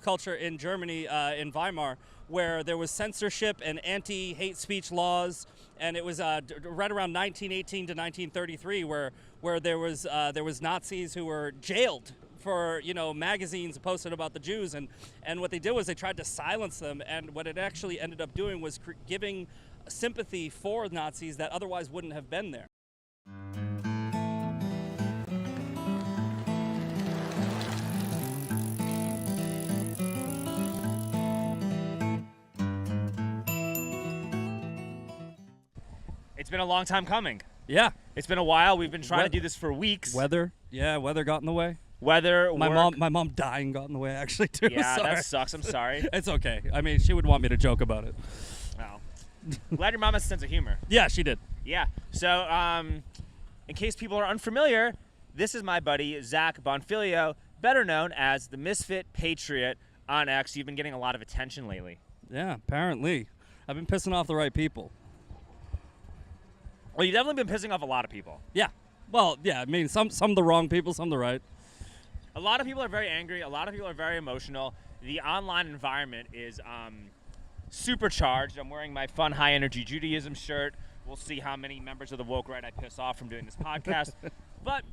subculture in Germany, in Weimar, where there was censorship and anti-hate speech laws, and it was right around 1918 to 1933, where there was Nazis who were jailed for magazines posted about the Jews, and what they did was they tried to silence them, and what it actually ended up doing was giving sympathy for Nazis that otherwise wouldn't have been there. It's been a long time coming. Yeah. It's been a while. We've been trying to do this for weeks. Weather got in the way. Weather, my work. mom dying got in the way actually too. Yeah, Sorry. that sucks. I'm sorry. It's okay. I mean, she would want me to joke about it. Well, glad your mom has a sense of humor. Yeah, she did. Yeah. So, in case people are unfamiliar, this is my buddy Zack Bonfiglio, better known as the Misfit Patriot on X. You've been getting a lot of attention lately. Yeah, apparently. I've been pissing off the right people. Well, you've definitely been pissing off a lot of people. Yeah. Well, yeah, I mean, some the wrong people, some the right. A lot of people are very angry. A lot of people are very emotional. The online environment is supercharged. I'm wearing my fun high-energy Judaism shirt. We'll see how many members of the woke right I piss off from doing this podcast. But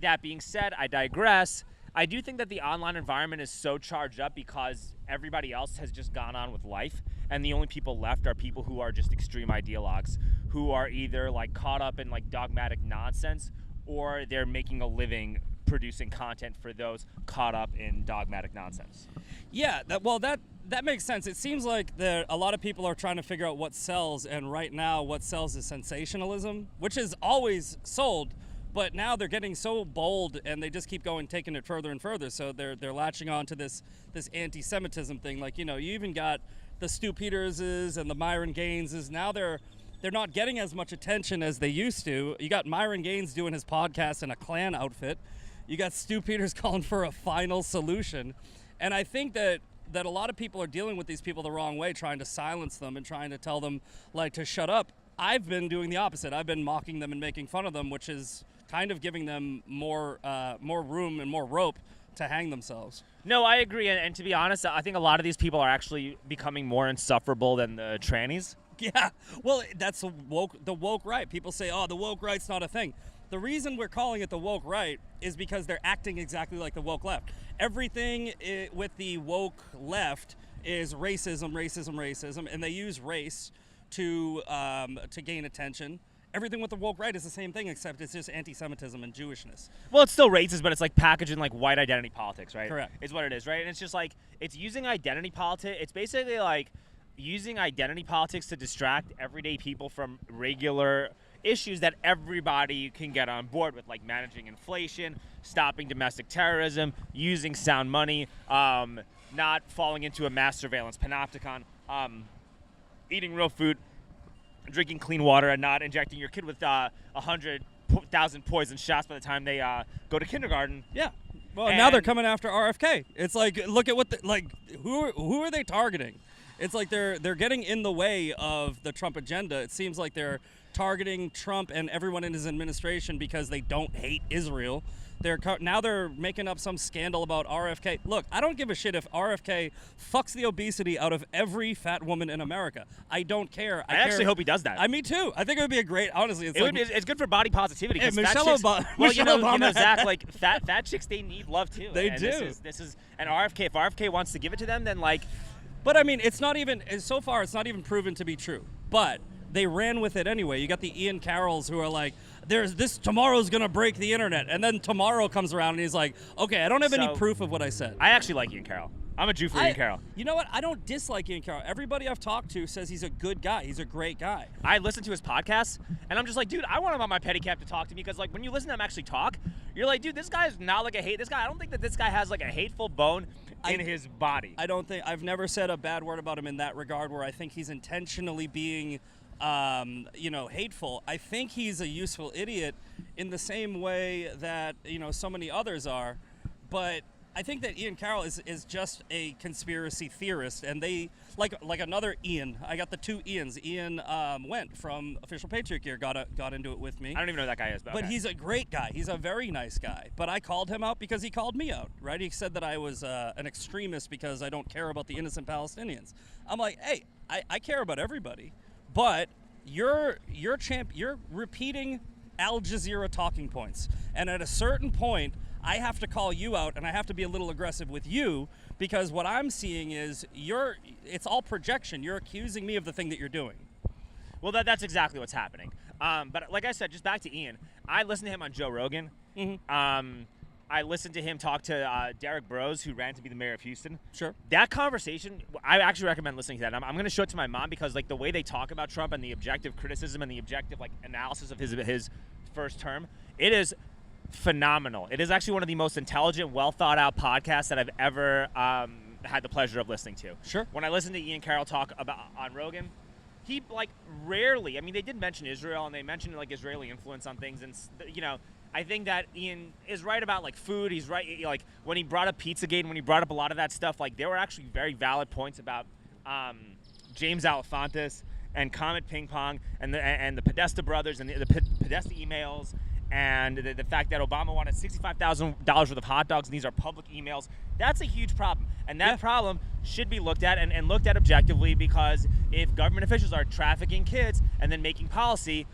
that being said, I digress. I do think that the online environment is so charged up because everybody else has just gone on with life, and the only people left are people who are just extreme ideologues, who are either like caught up in like dogmatic nonsense, or they're making a living producing content for those caught up in dogmatic nonsense. Yeah, that makes sense. It seems like a lot of people are trying to figure out what sells, and right now what sells is sensationalism, which is always sold. But now they're getting so bold, and they just keep taking it further and further. So they're latching on to this anti-Semitism thing. Like, you even got the Stu Peterses and the Myron Gayneses. Now they're not getting as much attention as they used to. You got Myron Gaynes doing his podcast in a Klan outfit. You got Stu Peters calling for a final solution. And I think that a lot of people are dealing with these people the wrong way, trying to silence them and trying to tell them to shut up. I've been doing the opposite. I've been mocking them and making fun of them, which is kind of giving them more room and more rope to hang themselves. No, I agree. And to be honest, I think a lot of these people are actually becoming more insufferable than the trannies. Yeah, well, that's the woke right. People say, oh, the woke right's not a thing. The reason we're calling it the woke right is because they're acting exactly like the woke left. Everything with the woke left is racism, and they use race to gain attention. Everything with the woke right is the same thing, except it's just anti-Semitism and Jewishness. Well, it's still racist, but it's like packaged in like white identity politics, right? Correct. Is what it is, right? And it's just like, it's using identity politics. It's basically like using identity politics to distract everyday people from regular issues that everybody can get on board with, like managing inflation, stopping domestic terrorism, using sound money, not falling into a mass surveillance panopticon, eating real food, drinking clean water, and not injecting your kid with 100,000 poison shots by the time they go to kindergarten. Yeah. Well, now they're coming after RFK. It's like, look at what who are they targeting? It's like they're getting in the way of the Trump agenda. It seems like they're targeting Trump and everyone in his administration because they don't hate Israel. Now they're making up some scandal about RFK. Look, I don't give a shit if RFK fucks the obesity out of every fat woman in America. I don't care. I actually hope he does that. Me too. I think it would be a great. Honestly, it's good for body positivity. Hey, Michelle Obama, Zach, like fat chicks, they need love too. They do. This is an RFK. If RFK wants to give it to them, then like. But I mean, so far it's not even proven to be true. But they ran with it anyway. You got the Ian Carrolls who are like, tomorrow's gonna break the internet, and then tomorrow comes around and he's like, okay, I don't have any proof of what I said. I actually like Ian Carroll. I'm a Jew for Ian Carroll. You know what? I don't dislike Ian Carroll. Everybody I've talked to says he's a good guy. He's a great guy. I listen to his podcast, and I'm just like, dude, I want him on my Pedicab to talk to me, because like when you listen to him actually talk, you're like, dude, this guy is not like this guy. I don't think that this guy has like a hateful bone in his body. I've never said a bad word about him in that regard, where I think he's intentionally being hateful. I think he's a useful idiot in the same way that, so many others are. But I think that Ian Carroll is just a conspiracy theorist, and they like another Ian. I got the two Ians. Ian went from Official Patriot Gear, got into it with me. I don't even know who that guy is, but okay. He's a great guy. He's a very nice guy. But I called him out because he called me out, right? He said that I was an extremist because I don't care about the innocent Palestinians. I'm like, hey, I care about everybody, but you're repeating Al Jazeera talking points, and at a certain point, I have to call you out, and I have to be a little aggressive with you, because what I'm seeing is it's all projection. You're accusing me of the thing that you're doing. Well, that's exactly what's happening. But like I said, just back to Ian, I listened to him on Joe Rogan. Mm-hmm. I listened to him talk to Derek Bros, who ran to be the mayor of Houston. Sure. That conversation, I actually recommend listening to that. I'm going to show it to my mom, because like the way they talk about Trump and the objective criticism and the objective like analysis of his first term, it is phenomenal. It is actually one of the most intelligent, well thought out podcasts that I've ever had the pleasure of listening to. Sure. When I listened to Ian Carroll talk about on Rogan, he like rarely, I mean, they did mention Israel and they mentioned like Israeli influence on things, and you know, I think that Ian is right about like food. He's right, like when he brought up Pizzagate and when he brought up a lot of that stuff, like there were actually very valid points about James Alefantis and Comet Ping Pong and the Podesta brothers and the Podesta emails. And the fact that Obama wanted $65,000 worth of hot dogs, and these are public emails, that's a huge problem. And that problem should be looked at and looked at objectively, because if government officials are trafficking kids and then making policy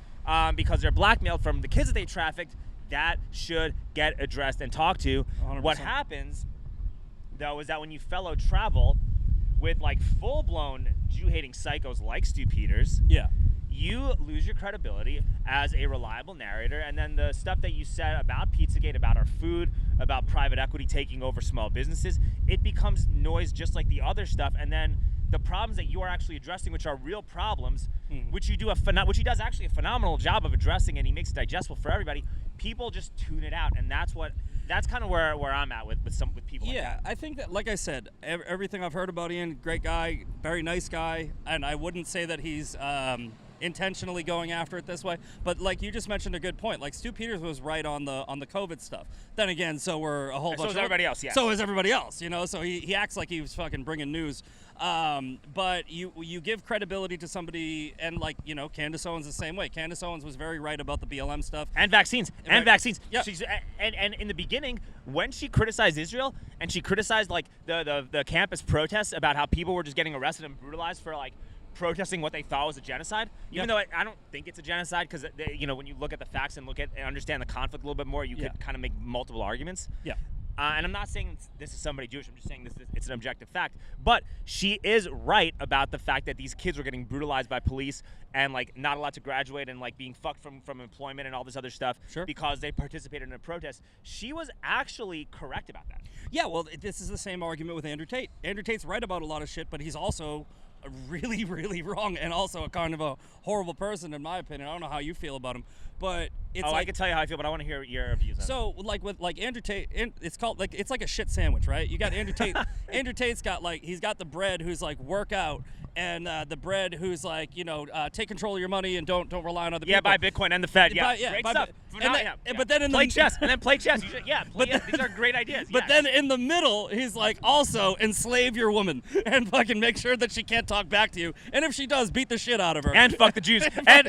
because they're blackmailed from the kids that they trafficked, that should get addressed and talked to. 100%. What happens, though, is that when you fellow travel with like full-blown Jew-hating psychos like Stu Peters, you lose your credibility as a reliable narrator, and then the stuff that you said about Pizzagate, about our food, about private equity taking over small businesses, it becomes noise just like the other stuff. And then the problems that you are actually addressing, which are real problems, which he does actually a phenomenal job of addressing, and he makes it digestible for everybody, people just tune it out. And that's kind of where I'm at with people like that. I think that, like I said, everything I've heard about Ian, great guy, very nice guy, and I wouldn't say that he's intentionally going after it this way, but like you just mentioned a good point. Like Stu Peters was right on the COVID stuff. Then again, so were a whole bunch. So is everybody else. Yeah. So is everybody else. You know. So he acts like he was fucking bringing news. But you give credibility to somebody, and like you know, Candace Owens the same way. Candace Owens was very right about the BLM stuff and vaccines vaccines. Yep. And in the beginning, when she criticized Israel and she criticized like the campus protests about how people were just getting arrested and brutalized for like protesting what they thought was a genocide, even though I don't think it's a genocide, because you know, when you look at the facts and understand the conflict a little bit more, you could kind of make multiple arguments. And I'm not saying this is somebody Jewish. I'm just saying it's an objective fact. But she is right about the fact that these kids were getting brutalized by police and like not allowed to graduate and like being fucked from employment and all this other stuff because they participated in a protest. She was actually correct about that. Yeah, well, this is the same argument with Andrew Tate. Andrew Tate's right about a lot of shit, but he's also really, really wrong, and also a kind of a horrible person, in my opinion. I don't know how you feel about him, but it's I can tell you how I feel, but I want to hear your views on it. So, like with like Andrew Tate, it's like a shit sandwich, right? You got Andrew Tate. Andrew Tate's got like, he's got the bread who's like work out, and the bread who's like, you know, take control of your money and don't rely on other people. Buy Bitcoin and the Fed. Great stuff. But then in play chess and then play chess. These are great ideas. But then in the middle, he's like, also enslave your woman and fucking make sure that she can't talk back to you, and if she does, beat the shit out of her and fuck the Jews and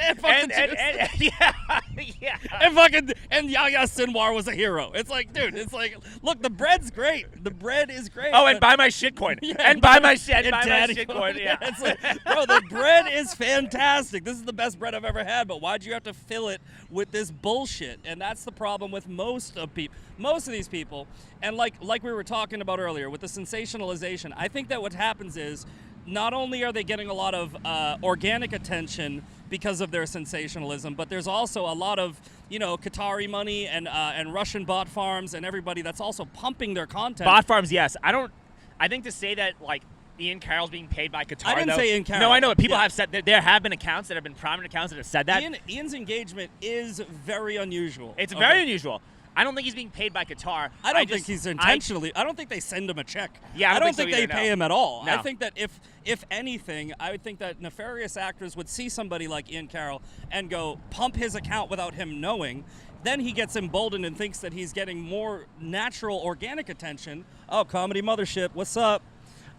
Yahya Sinwar was a hero. It's like, dude, it's like, look, the bread's great. The bread is great. Oh, and buy my shitcoin. And buy my shitcoin. Yeah. It's like, bro, the bread is fantastic. This is the best bread I've ever had, but why'd you have to fill it with this bullshit? And that's the problem with most of these people. And like we were talking about earlier with the sensationalization, I think that what happens is not only are they getting a lot of organic attention because of their sensationalism, but there's also a lot of, you know, Qatari money and Russian bot farms and everybody that's also pumping their content. Bot farms, yes. I think to say that like Ian Carroll's being paid by Qatar. I didn't say Ian Carroll. No, I know. People have said that there have been accounts that have been prominent accounts that have said that. Ian's engagement is very unusual. It's very unusual. I don't think he's being paid by Qatar. I don't think he's intentionally. I don't think they send him a check. Yeah, I don't think they pay him at all. No. I think that if anything, I would think that nefarious actors would see somebody like Ian Carroll and go pump his account without him knowing, then he gets emboldened and thinks that he's getting more natural, organic attention. Oh, comedy mothership, what's up?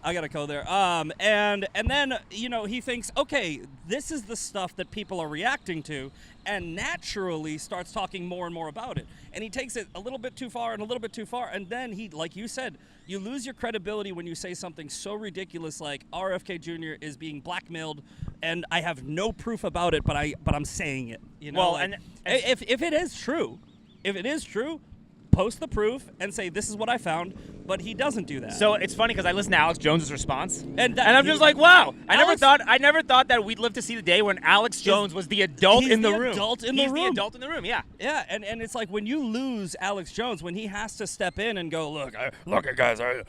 I gotta go there. And then, you know, he thinks, okay, this is the stuff that people are reacting to, and naturally starts talking more and more about it. And he takes it a little bit too far and a little bit too far, and then he, like you said, you lose your credibility when you say something so ridiculous like RFK Jr. is being blackmailed, and I have no proof about it, but I'm saying it. You know, Well, like, and if it is true, post the proof and say this is what I found, but he doesn't do that. So it's funny because I listened to Alex Jones's response, and I'm just like, wow! I never Alex- thought that we'd live to see the day when Alex Jones was the adult in the room. He's the adult in the room. Yeah. Yeah, and it's like when you lose Alex Jones, when he has to step in and go, look, guys, I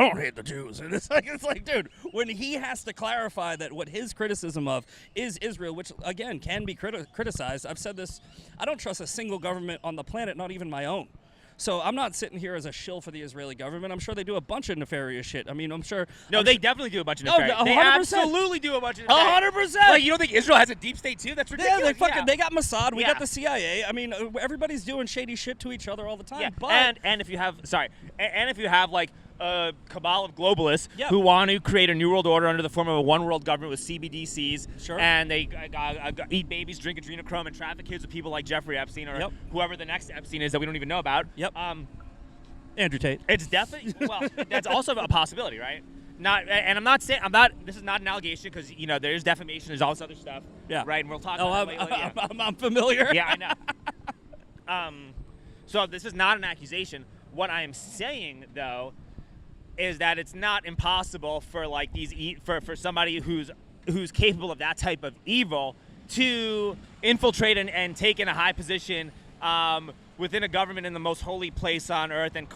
don't hate the Jews, and it's like, dude, when he has to clarify that what his criticism of is Israel, which again can be criticized. I've said this. I don't trust a single government on the planet, not even my own. So I'm not sitting here as a shill for the Israeli government. I'm sure they do a bunch of nefarious shit. I mean, I'm sure. No, they definitely do a bunch of nefarious. No, they 100%. absolutely do a bunch of nefarious. 100%. Like, you don't think Israel has a deep state too? That's ridiculous. Yeah, they got Mossad. We Yeah. got the CIA. I mean, everybody's doing shady shit to each other all the time. Yeah, But and if you have like a cabal of globalists Yep. who want to create a new world order under the form of a one world government with CBDCs, Sure. and they eat babies, drink adrenochrome, and traffic kids with people like Jeffrey Epstein or Yep. whoever the next Epstein is that we don't even know about. Yep. Andrew Tate. It's definitely that's also a possibility, right? This is not an allegation because you know there's defamation, there's all this other stuff, Yeah. right? And we'll talk Oh, about it later. Yeah. I'm familiar. Yeah, I know. So this is not an accusation. What I am saying, though, is that it's not impossible for like for somebody who's capable of that type of evil to infiltrate and take in a high position within a government in the most holy place on earth and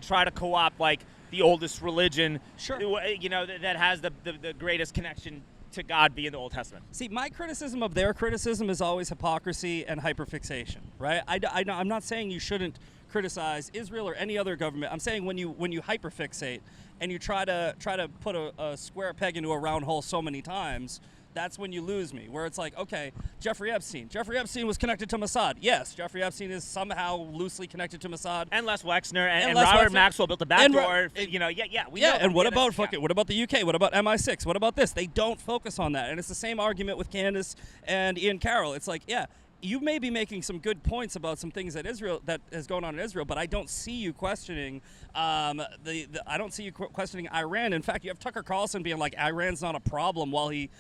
try to co-opt like the oldest religion, Sure. you know, that has the greatest connection to God being the Old Testament. See, my criticism of their criticism is always hypocrisy and hyperfixation, right? I'm not saying you shouldn't criticize Israel or any other government. I'm saying when you hyperfixate and you try to put a square peg into a round hole so many times, that's when you lose me. Where it's like, okay, Jeffrey Epstein was connected to Mossad. Yes, Jeffrey Epstein is somehow loosely connected to Mossad. And Les Wexner and Les Robert Wexner. Maxwell built the backdoor. And you know, yeah. And what about what about the UK? What about MI6? What about this? They don't focus on that. And it's the same argument with Candace and Ian Carroll. It's like, yeah, you may be making some good points about some things that is going on in Israel, but I don't see you questioning I don't see you questioning Iran. In fact, you have Tucker Carlson being like Iran's not a problem while he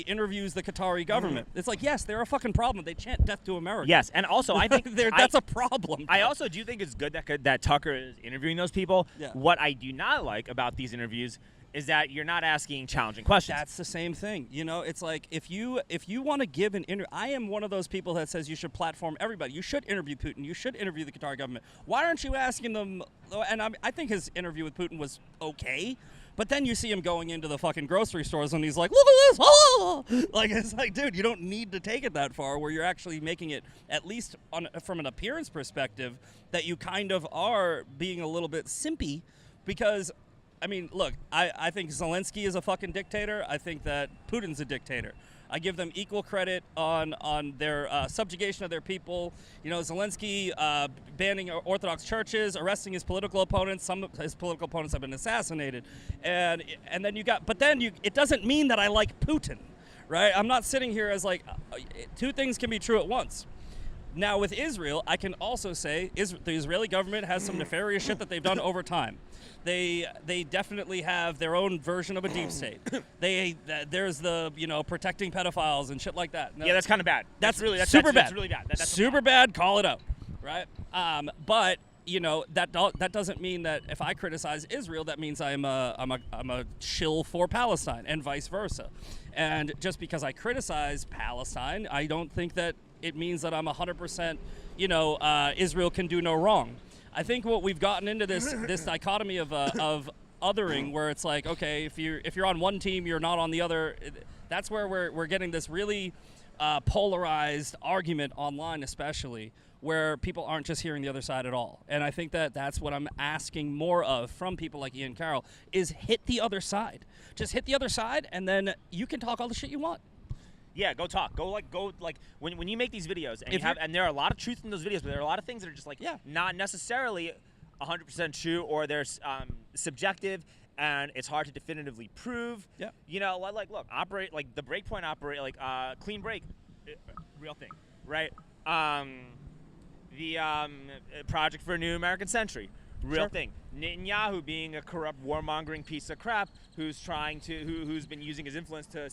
interviews the Qatari government. It's like, yes, they're a fucking problem. They chant death to America. Yes, and also I think that's a problem. I also do think it's good that Tucker is interviewing those people. Yeah. What I do not like about these interviews is that you're not asking challenging questions. That's the same thing. You know, it's like if you want to give an interview, I am one of those people that says you should platform everybody. You should interview Putin. You should interview the Qatari government. Why aren't you asking them? And I think his interview with Putin was okay. But then you see him going into the fucking grocery stores and he's like, look at this. Oh! Like, it's like, dude, you don't need to take it that far where you're actually making it, at least from an appearance perspective, that you kind of are being a little bit simpy because, I mean, look, I think Zelensky is a fucking dictator. I think that Putin's a dictator. I give them equal credit on their subjugation of their people. You know, Zelensky banning Orthodox churches, arresting his political opponents. Some of his political opponents have been assassinated, and then it doesn't mean that I like Putin, right? I'm not sitting here as like two things can be true at once. Now with Israel, I can also say the Israeli government has some nefarious shit that they've done over time. They definitely have their own version of a deep state. There's the protecting pedophiles and shit like that. No, yeah, that's kind of bad. That's super bad. That's really bad. That's super bad. Call it out, right? But that doesn't mean that if I criticize Israel, that means I'm a shill for Palestine and vice versa. And just because I criticize Palestine, I don't think that it means that I'm 100%. Israel can do no wrong. I think what we've gotten into this dichotomy of othering, where it's like, okay, if you're on one team, you're not on the other. That's where we're getting this really polarized argument online, especially where people aren't just hearing the other side at all. And I think that's what I'm asking more of from people like Ian Carroll is hit the other side. Just hit the other side, and then you can talk all the shit you want. Yeah, go talk. Go when you make these videos and and there are a lot of truth in those videos, but there are a lot of things that are just not necessarily 100% true, or they're subjective and it's hard to definitively prove. Yeah. You know, look, operate like the breakpoint clean break, real thing, right? The Project for a New American Century, real thing. Netanyahu being a corrupt warmongering piece of crap who's been using his influence to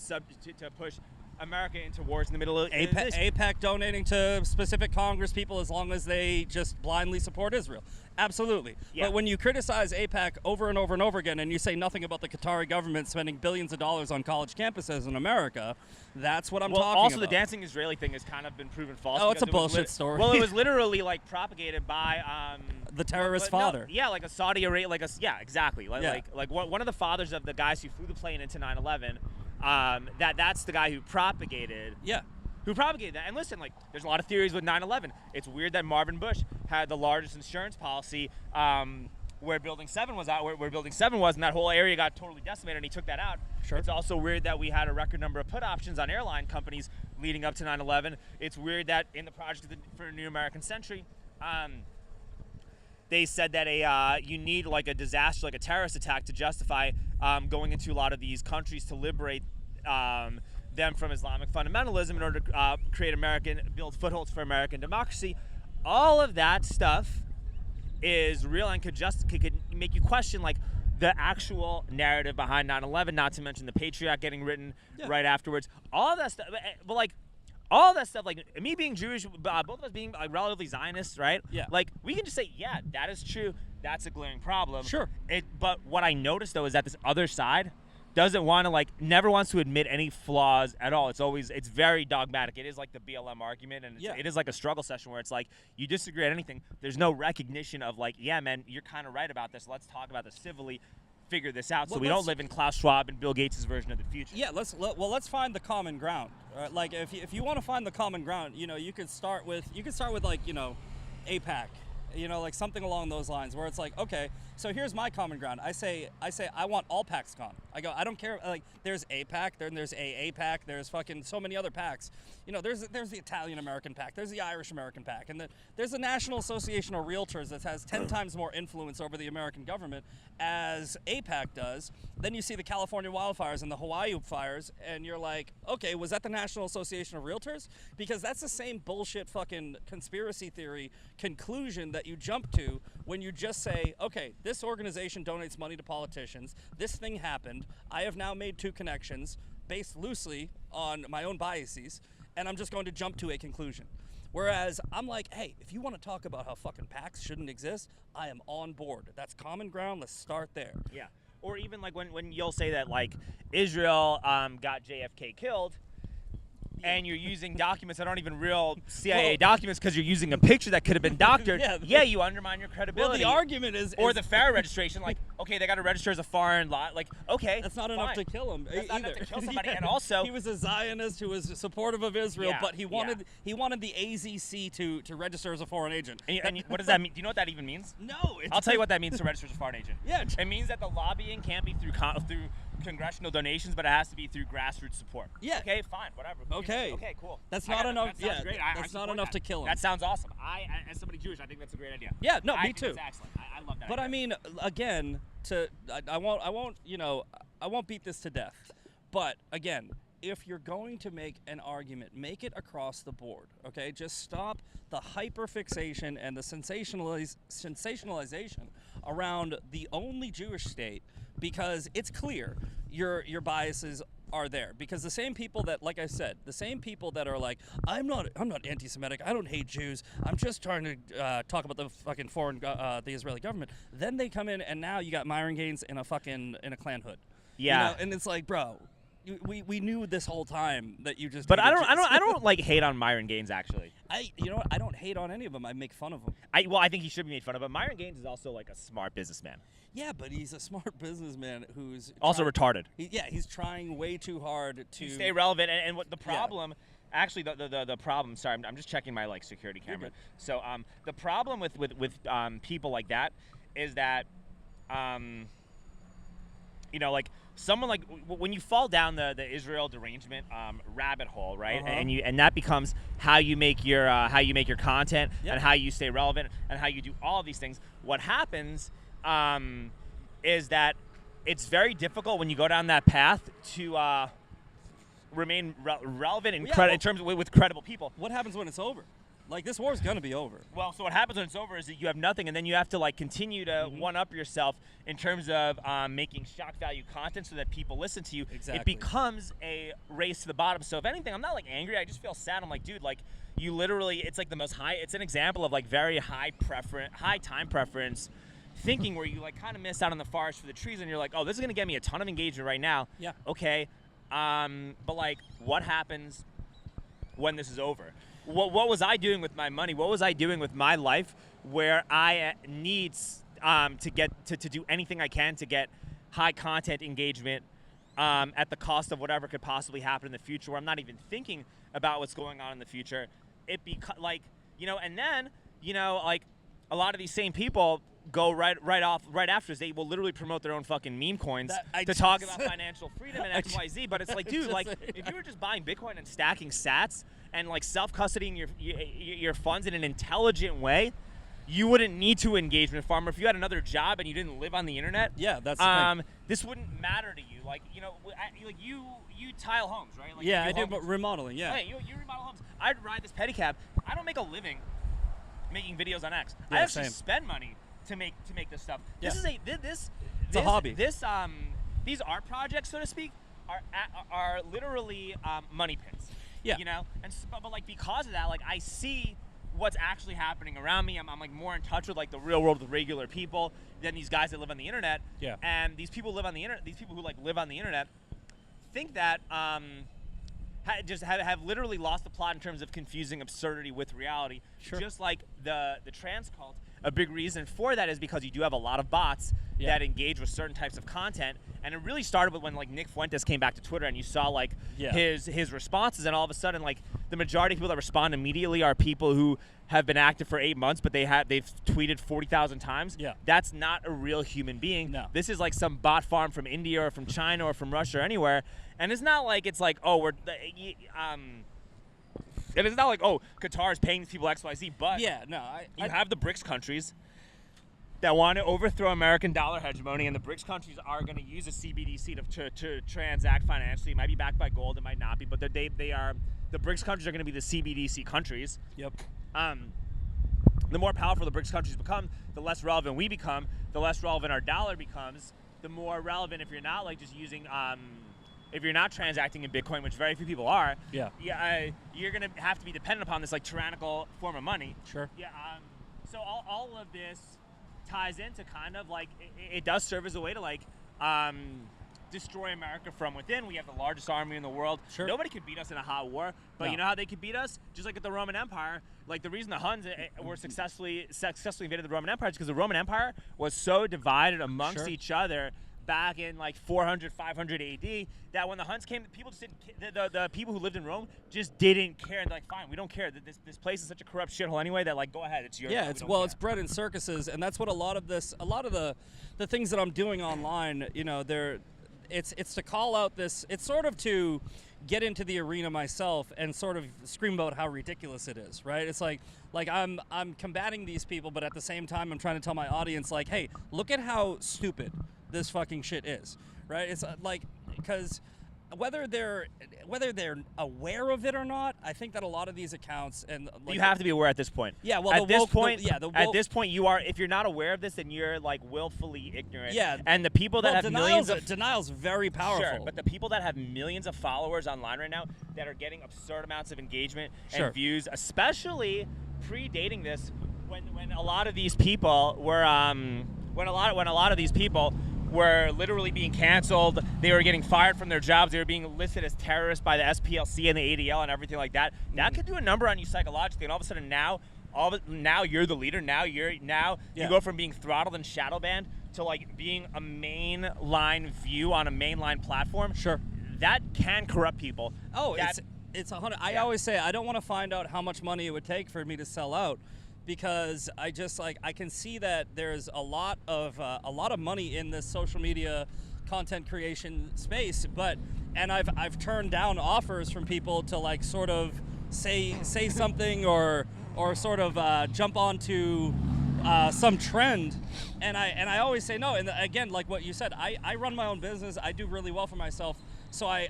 push America into wars in the Middle East. AIPAC donating to specific Congress people as long as they just blindly support Israel. Absolutely. Yeah. But when you criticize AIPAC over and over and over again and you say nothing about the Qatari government spending billions of dollars on college campuses in America, that's what I'm talking about. Also, the dancing Israeli thing has kind of been proven false. Oh, it's a bullshit story. Well, it was literally propagated by the terrorist father. No, yeah, like a Saudi Arabia, exactly. Like one of the fathers of the guys who flew the plane into 9/11. That's the guy who propagated. Yeah. Who propagated that. And listen, there's a lot of theories with 9/11. It's weird that Marvin Bush had the largest insurance policy where Building 7 was out, where Building 7 was, and that whole area got totally decimated, and he took that out. Sure. It's also weird that we had a record number of put options on airline companies leading up to 9/11. It's weird that in the Project for a New American Century, they said that you need a disaster, like a terrorist attack, to justify going into a lot of these countries to liberate them from Islamic fundamentalism in order to build footholds for American democracy. All of that stuff is real and could make you question the actual narrative behind 9/11. Not to mention the Patriot getting written right afterwards. All of that stuff, but all that stuff, me being Jewish, both of us being relatively Zionists, right? Yeah. We can just say, yeah, that is true. That's a glaring problem. Sure. But what I noticed, though, is that this other side doesn't want to, never wants to admit any flaws at all. It's very dogmatic. It is like the BLM argument, and it is like a struggle session where it's you disagree at anything. There's no recognition of yeah, man, you're kind of right about this. Let's talk about this civilly. Figure this out, so we don't live in Klaus Schwab and Bill Gates' version of the future. Yeah, let's find the common ground. Right? If you want to find the common ground, you could start with AIPAC, something along those lines, where it's okay, so here's my common ground. I say I want all PACs gone. I go, I don't care. There's AIPAC, then there's AAPAC, there's fucking so many other PACs. There's the Italian American PAC, there's the Irish American PAC, and there's the National Association of Realtors that has 10 times more influence over the American government as AIPAC does. Then you see the California wildfires and the Hawaii fires, and you're like, okay, was that the National Association of Realtors? Because that's the same bullshit fucking conspiracy theory conclusion that you jump to when you just say, okay, this organization donates money to politicians, this thing happened, I have now made 2 connections based loosely on my own biases, and I'm just going to jump to a conclusion. Whereas I'm like, hey, if you want to talk about how fucking PACs shouldn't exist, I am on board. That's common ground. Let's start there. Yeah. Or even when you'll say that Israel got JFK killed, and you're using documents that aren't even real CIA documents because you're using a picture that could have been doctored, you undermine your credibility. Well, the argument is... Or the FARA registration, okay, they got to register as a foreign law. Okay, that's not enough to kill him. That's not enough to kill somebody. And also... He was a Zionist who was supportive of Israel, but he wanted the AZC to register as a foreign agent. And what does that mean? Do you know what that even means? No. I'll tell you what that means to register as a foreign agent. Yeah. It means that the lobbying can't be through congressional donations, but it has to be through grassroots support. Yeah. Okay, fine, whatever. Okay. Okay, cool. That's not enough. That sounds great. That's not enough to kill him. That sounds awesome. As somebody Jewish, I think that's a great idea. Yeah, no, me too. That's excellent. I love that. But idea. I mean, again, I won't beat this to death. But again, if you're going to make an argument, make it across the board, okay? Just stop the hyperfixation and the sensationalization around the only Jewish state, because it's clear your biases are there. Because the same people that, like I said, the same people that are like, I'm not anti-Semitic, I don't hate Jews, I'm just trying to talk about the fucking the Israeli government. Then they come in, and now you got Myron Gaines in a Klan hood. Yeah. And it's like, bro, we knew this whole time that you just. But I don't hate on Myron Gaines, actually. I don't hate on any of them. I make fun of them. I think he should be made fun of. But Myron Gaines is also a smart businessman. Yeah, but he's a smart businessman who's also retarded. He's trying way too hard to stay relevant. And what the problem? Yeah. Actually, the problem. Sorry, I'm just checking my security camera. So the problem with people like that is that like someone like when you fall down the Israel derangement rabbit hole, right? And that becomes how you make your content and how you stay relevant and how you do all of these things. What happens is that it's very difficult when you go down that path to remain relevant in terms of with credible people. What happens when it's over? Like, this war's gonna be over. Well, so what happens when it's over is that you have nothing, and then you have to like continue to one-up yourself in terms of making shock value content so that people listen to you. Exactly. It becomes a race to the bottom. So if anything, I'm not like angry. I just feel sad. I'm like, dude, like you literally, it's like the most high. It's an example of like very high time preference thinking where you like kind of miss out on the forest for the trees, and you're like, oh, this is gonna get me a ton of engagement right now. Yeah. Okay. But like, what happens when this is over? What was I doing with my money? What was I doing with my life where I need to get to do anything I can to get high content engagement at the cost of whatever could possibly happen in the future, where I'm not even thinking about what's going on in the future? Like, and then, like a lot of these same people go right after they will literally promote their own fucking meme coins to talk about financial freedom and XYZ. But it's like, dude, like if you were just buying Bitcoin and stacking sats and like self-custodying your funds in an intelligent way, you wouldn't need to engage with a farmer. If you had another job and you didn't live on the internet, that's the thing. This wouldn't matter to you. Like, like you tile homes, right? Like I do, but remodeling, Hey, you remodel homes. I'd ride this pedicab. I don't make a living making videos on X. Yeah, I actually same. spend money to make this stuff. Yeah. It's a hobby. These art projects, so to speak, are literally money pits. Yeah. But like because of that, like I see what's actually happening around me. I'm like more in touch with like the real world with regular people than these guys that live on the internet. Yeah. And these people live on the internet. These people who like live on the internet think that just have literally lost the plot in terms of confusing absurdity with reality. Sure. Just like the trans cult. A big reason for that is because you do have a lot of bots that engage with certain types of content, and it really started with when like Nick Fuentes came back to Twitter, and you saw like his responses, and all of a sudden like the majority of people that respond immediately are people who have been active for 8 months, but they've tweeted 40,000 times. Yeah. That's not a real human being. No. This is like some bot farm from India or from China or from Russia or anywhere, and it's not like and it's not like, oh, Qatar is paying these people XYZ, but you have the BRICS countries that want to overthrow American dollar hegemony, and the BRICS countries are going to use a CBDC to transact financially. It might be backed by gold, it might not be, but the BRICS countries are going to be the CBDC countries. Yep. The more powerful the BRICS countries become, the less relevant we become, the less relevant our dollar becomes, the more relevant if you're not like just using if you're not transacting in Bitcoin, which very few people are, you're going to have to be dependent upon this like tyrannical form of money. Sure. Yeah. So all of this ties into kind of like it does serve as a way to like destroy America from within. We have the largest army in the world. Sure. Nobody could beat us in a hot war, but you know how they could beat us? Just like at the Roman Empire. Like the reason the Huns were successfully invaded the Roman Empire is because the Roman Empire was so divided amongst each other back in like 400, 500 AD, that when the Huns came, people just didn't. The people who lived in Rome just didn't care. And they're like, fine, we don't care. This place is such a corrupt shithole anyway. That like, go ahead, it's yours. Yeah, it's bred in circuses, and that's what a lot of the things that I'm doing online, it's to call out this. It's sort of to get into the arena myself and sort of scream about how ridiculous it is, right? It's like I'm combating these people, but at the same time, I'm trying to tell my audience, like, hey, look at how stupid this fucking shit is, right? It's like, because whether they're aware of it or not, I think that a lot of these accounts and like, you have to be aware at this point. Yeah, well, at this point, you are. If you're not aware of this, then you're like willfully ignorant. Yeah, and the people that have denial's very powerful. Sure, but the people that have millions of followers online right now that are getting absurd amounts of engagement and views, especially predating this, when a lot of these people were when a lot of these people were literally being canceled. They were getting fired from their jobs. They were being listed as terrorists by the SPLC and the ADL and everything like that. That could do a number on you psychologically. And all of a sudden now you're the leader. Now you go from being throttled and shadow banned to like being a mainline view on a mainline platform. Sure. That can corrupt people. Oh, it's 100. I always say I don't want to find out how much money it would take for me to sell out, because I can see that there's a lot of money in this social media content creation space, and I've turned down offers from people to like sort of say something or sort of jump onto some trend, and I always say no. And again, like what you said, I run my own business. I do really well for myself, so I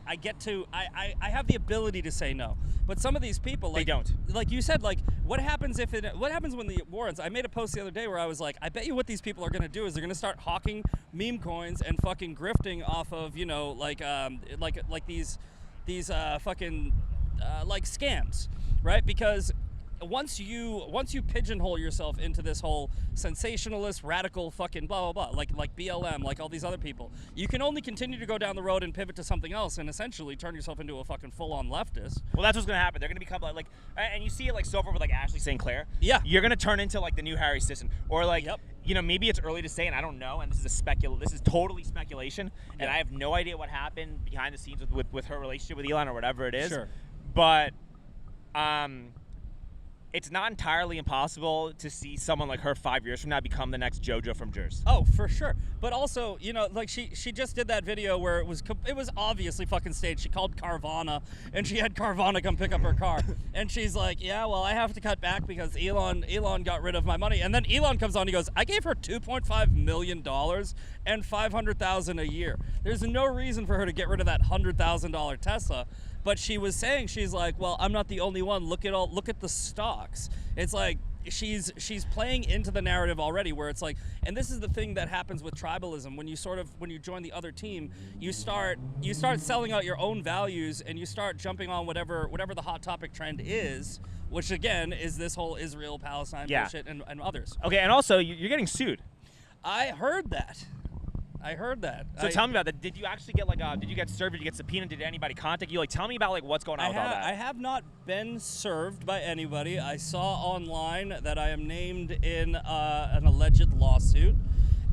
have the ability to say no. But some of these people, like, they don't. Like you said, like what happens when the war ends? I made a post the other day where I was like, I bet you what these people are going to do is they're going to start hawking meme coins and fucking grifting off of, you know, like these fucking like scams, right? Because once you pigeonhole yourself into this whole sensationalist, radical fucking blah blah blah, like BLM, like all these other people, you can only continue to go down the road and pivot to something else and essentially turn yourself into a fucking full-on leftist. Well, that's what's gonna happen. They're gonna become like, and you see it like so far with like Ashley St. Clair. Yeah. You're gonna turn into like the new Harry Sisson, or like, Yep. you know, maybe it's early to say, and I don't know, and this is totally speculation, and Yeah. I have no idea what happened behind the scenes with her relationship with Elon or whatever it is. Sure. But, it's not entirely impossible to see someone like her 5 years from now become the next JoJo from Jersey. Oh, for sure. But also, you know, like she just did that video where it was obviously fucking staged. She called Carvana, and she had Carvana come pick up her car, and she's like, yeah, well, I have to cut back because Elon got rid of my money. And then Elon comes on, he goes, I gave her $2.5 million and $500,000 a year. There's no reason for her to get rid of that $100,000 Tesla. But she was saying, she's like, well, I'm not the only one. Look at the stocks. It's like she's playing into the narrative already, where it's like, and this is the thing that happens with tribalism. When you join the other team, you start selling out your own values, and you start jumping on whatever the hot topic trend is, which again is this whole Israel-Palestine bullshit and others. Okay, and also you're getting sued. I heard that. So tell me about that. Did you actually get did you get served? Did you get subpoenaed? Did anybody contact you? Like, tell me about like what's going on with all that. I have not been served by anybody. I saw online that I am named in an alleged lawsuit,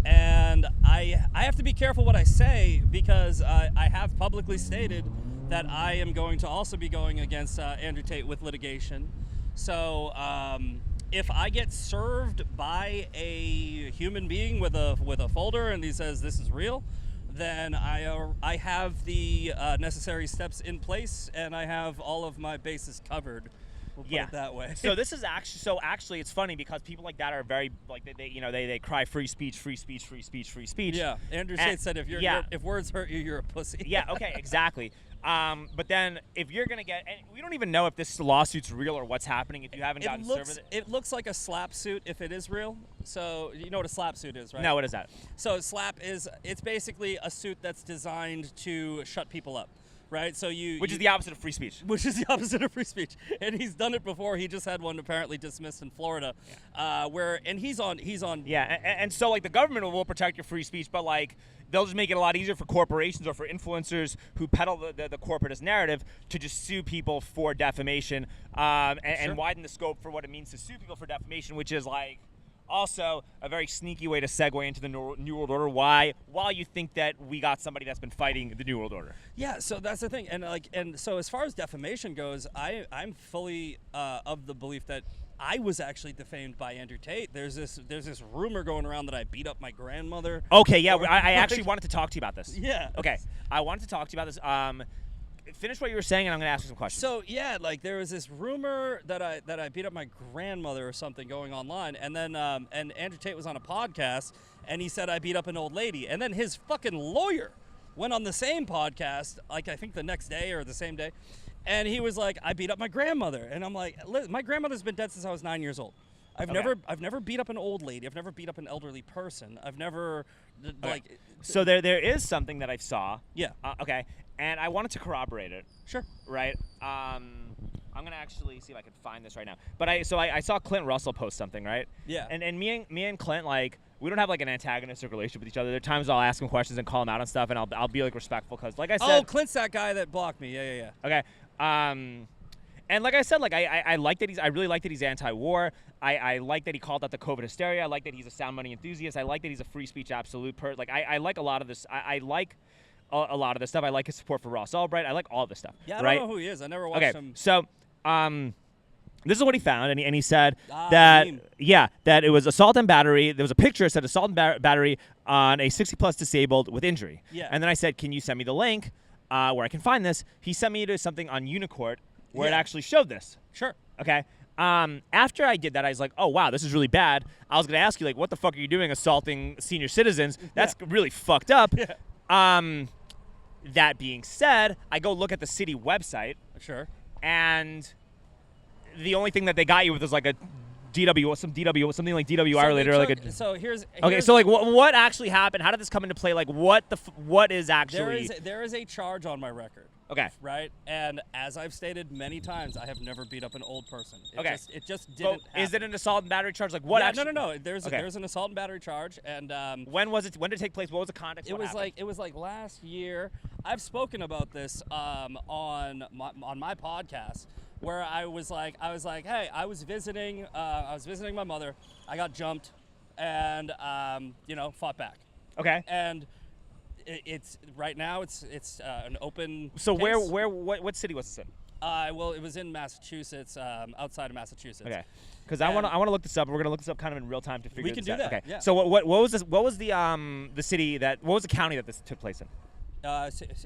and I have to be careful what I say because I have publicly stated that I am going to also be going against Andrew Tate with litigation. So if I get served by a human being with a folder and he says this is real, then I have the necessary steps in place and I have all of my bases covered. We'll put it that way. So this is actually it's funny because people like that are very like they cry free speech. Yeah, Andrew Tate said if words hurt you, you're a pussy. Yeah. Okay. Exactly. But then if you're gonna get, and we don't even know if this lawsuit's real or what's happening if you haven't gotten served. It looks like a slap suit if it is real. So you know what a slap suit is, right? No, what is that? So slap it's basically a suit that's designed to shut people up. Right, so which is the opposite of free speech. Which is the opposite of free speech, and he's done it before. He just had one apparently dismissed in Florida, he's on. Yeah, and so like the government will protect your free speech, but like they'll just make it a lot easier for corporations or for influencers who peddle the corporatist narrative to just sue people for defamation, and widen the scope for what it means to sue people for defamation, which is like. Also, a very sneaky way to segue into the New World Order. Why? While you think that we got somebody that's been fighting the New World Order. Yeah, so that's the thing, and so as far as defamation goes, I'm fully of the belief that I was actually defamed by Andrew Tate. There's this rumor going around that I beat up my grandmother. Okay, yeah, I actually wanted to talk to you about this. Yeah. Okay, I wanted to talk to you about this. Finish what you were saying, and I'm going to ask you some questions. So yeah, like there was this rumor that I beat up my grandmother or something going online, and then and Andrew Tate was on a podcast, and he said I beat up an old lady, and then his fucking lawyer went on the same podcast, like I think the next day or the same day, and he was like, I beat up my grandmother, and I'm like, my grandmother's been dead since I was 9 years old. I've never beat up an old lady. I've never beat up an elderly person. I've never like. So there is something that I saw. Yeah. Okay. And I wanted to corroborate it. Sure. Right. I'm gonna actually see if I can find this right now. But I saw Clint Russell post something, right? Yeah. And me and Clint, like, we don't have like an antagonistic relationship with each other. There are times I'll ask him questions and call him out on stuff, and I'll be like respectful because, like I said. Oh, Clint's that guy that blocked me. Yeah. Okay. And like I said, like I like that I really like that he's anti-war. I like that he called out the COVID hysteria. I like that he's a sound money enthusiast. I like that he's a free speech absolute like I like a lot of this. I like a lot of this stuff. I like his support for Ross Albright. I like all of this stuff. Yeah, I right? don't know who he is. I never watched him. So, This is what he found, and he said that that it was assault and battery. There was a picture that said assault and battery on a 60-plus disabled with injury. Yeah. And then I said, can you send me the link where I can find this? He sent me to something on Unicourt where it actually showed this. Sure. Okay. After I did that, I was like, oh, wow, this is really bad. I was going to ask you, like, what the fuck are you doing assaulting senior citizens? That's really fucked up. Yeah. That being said, I go look at the city website. Sure. And the only thing that they got you with was like a something like DWI related, or like a. So here's okay. So like, what actually happened? How did this come into play? Like, what is actually? There is a charge on my record. Okay. Right, and as I've stated many times, I have never beat up an old person. It just didn't. So is it an assault and battery charge? Like what? Yeah, actually? no. There's an assault and battery charge, and when was it? When did it take place? What was the context? It was like last year. I've spoken about this on my podcast, where I was like, hey, I was visiting my mother. I got jumped, and fought back. Okay. And it's right now it's an open. So case. what city was this in? Well, it was in Massachusetts, outside of Massachusetts. Okay. Because I want to look this up. We're gonna look this up kind of in real time to figure this out. We can do that. Okay. Yeah. So what was this? What was the city that? What was the county that this took place in?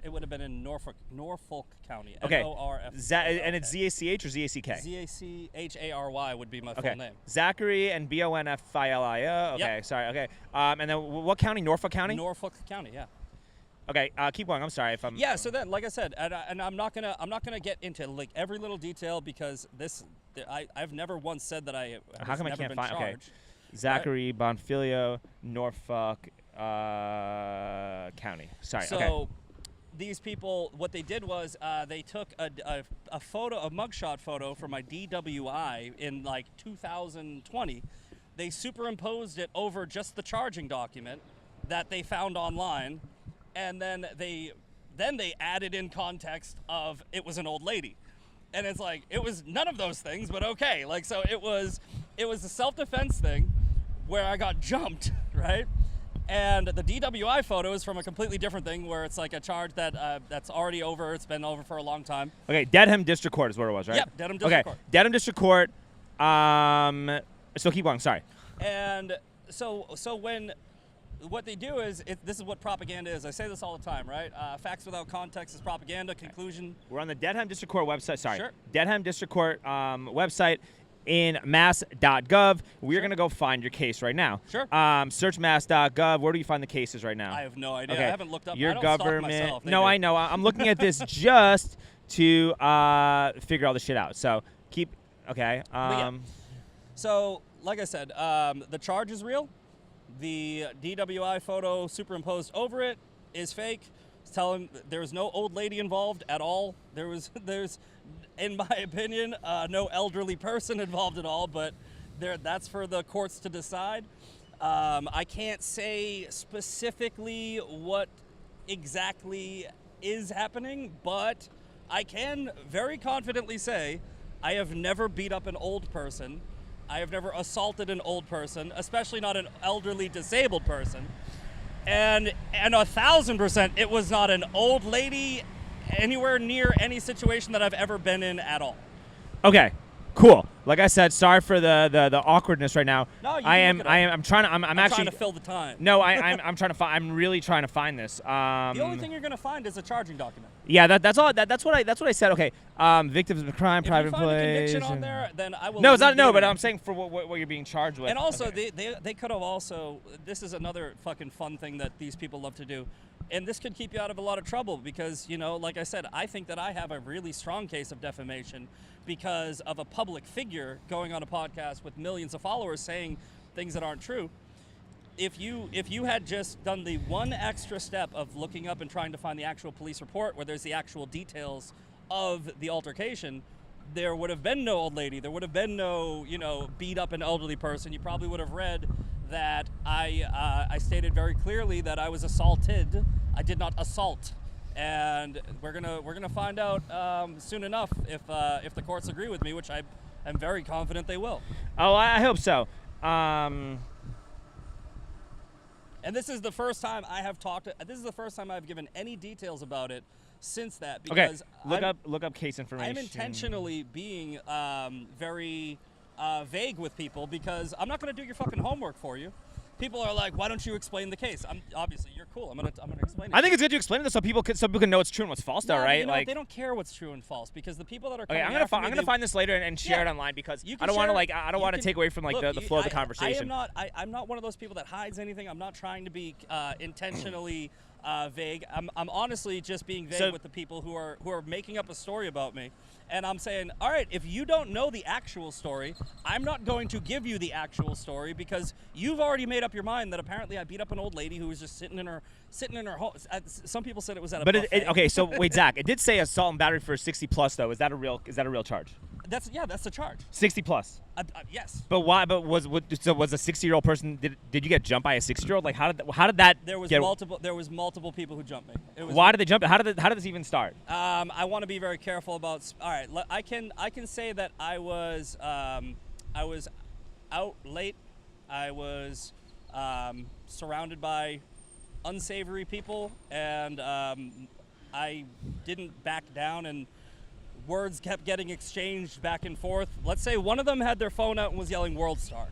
It would have been in Norfolk County. Okay. Norf. And it's ZACH or ZACK? ZACHARY would be my full name. Zachary and BONFILIA. Okay. Yep. Sorry. Okay. And then what county? Norfolk County. Norfolk County. Yeah. Okay. Keep going. I'm sorry if I'm. Yeah. So then, like I said, and I'm not gonna get into like every little detail because I've never once said that I. How come I can't find? Charged, okay. Zachary Bonfilio, Norfolk. County. Sorry. So these people, what they did was they took a mugshot photo from my DWI in like 2020. They superimposed it over just the charging document that they found online, and then they added in context of it was an old lady, and it's like it was none of those things, but okay. Like so, it was a self-defense thing where I got jumped, right? And the DWI photo is from a completely different thing where it's like a charge that's already over. It's been over for a long time. Okay, Dedham District Court is where it was, right? Yep, Dedham District Court. Dedham District Court. So keep going, sorry. And so when what they do is, this is what propaganda is. I say this all the time, right? Facts without context is propaganda. Conclusion. We're on the Dedham District Court website. Sorry. Sure. Dedham District Court website. In mass.gov, we're going to go find your case right now. Sure. Search mass.gov. Where do you find the cases right now? I have no idea. Okay. I haven't looked up. Your I don't government. stalk myself. No, I know. I'm looking at this just to figure all this shit out. So keep. Okay. So, like I said, the charge is real. The DWI photo superimposed over it is fake. It's telling there was no old lady involved at all. There's, in my opinion, no elderly person involved at all. But that's for the courts to decide. I can't say specifically what exactly is happening, but I can very confidently say I have never beat up an old person. I have never assaulted an old person, especially not an elderly disabled person. And 1,000%, it was not an old lady anywhere near any situation that I've ever been in at all. Okay, cool. Like I said, sorry for the awkwardness right now. No, you I'm trying to fill the time. No, I'm trying to find. I'm really trying to find this. The only thing you're gonna find is a charging document. Yeah, that's all. That's what I said. Okay, victims of a crime, private If you find a place. conviction on there, then I will. No, it's not. No, but I'm saying for what you're being charged with. And also, okay. they could have also. This is another fucking fun thing that these people love to do, and this could keep you out of a lot of trouble because like I said, I think that I have a really strong case of defamation because of a public figure going on a podcast with millions of followers saying things that aren't true. If you had just done the one extra step of looking up and trying to find the actual police report where there's the actual details of the altercation, there would have been no old lady. There would have been no, beat up an elderly person. You probably would have read that I stated very clearly that I was assaulted. I did not assault. And we're gonna find out soon enough if the courts agree with me, which I am very confident they will. Oh, I hope so. And this is the first time I have talked. This is the first time I've given any details about it since that. Okay, Because look up case information. I'm intentionally being very vague with people because I'm not going to do your fucking homework for you. People are like, why don't you explain the case? Obviously you're cool. I'm gonna explain it. I think it's good to explain this so people can know what's true and what's false, though, right? You know, they don't care what's true and false because the people that are coming I'm after gonna find this later and share it online because I don't want to I don't want to take away from the flow of the conversation. I'm not one of those people that hides anything. I'm not trying to be intentionally vague. I'm honestly just being vague with the people who are making up a story about me. And I'm saying, all right, if you don't know the actual story, I'm not going to give you the actual story because you've already made up your mind that apparently I beat up an old lady who was just sitting in her home. Some people said it was at a buffet. Okay, so wait, Zach, it did say assault and battery for 60 plus though. Is that a real charge? That's the charge. 60 plus. Yes. But why? But was a 60-year-old person? Did you get jumped by a 60-year-old? Like how did that? There was multiple people who jumped me. Why did they jump? How did this even start? I want to be very careful about. All right, I can say that I was out late. I was surrounded by unsavory people, and I didn't back down and. Words kept getting exchanged back and forth. Let's say one of them had their phone out and was yelling "World Star."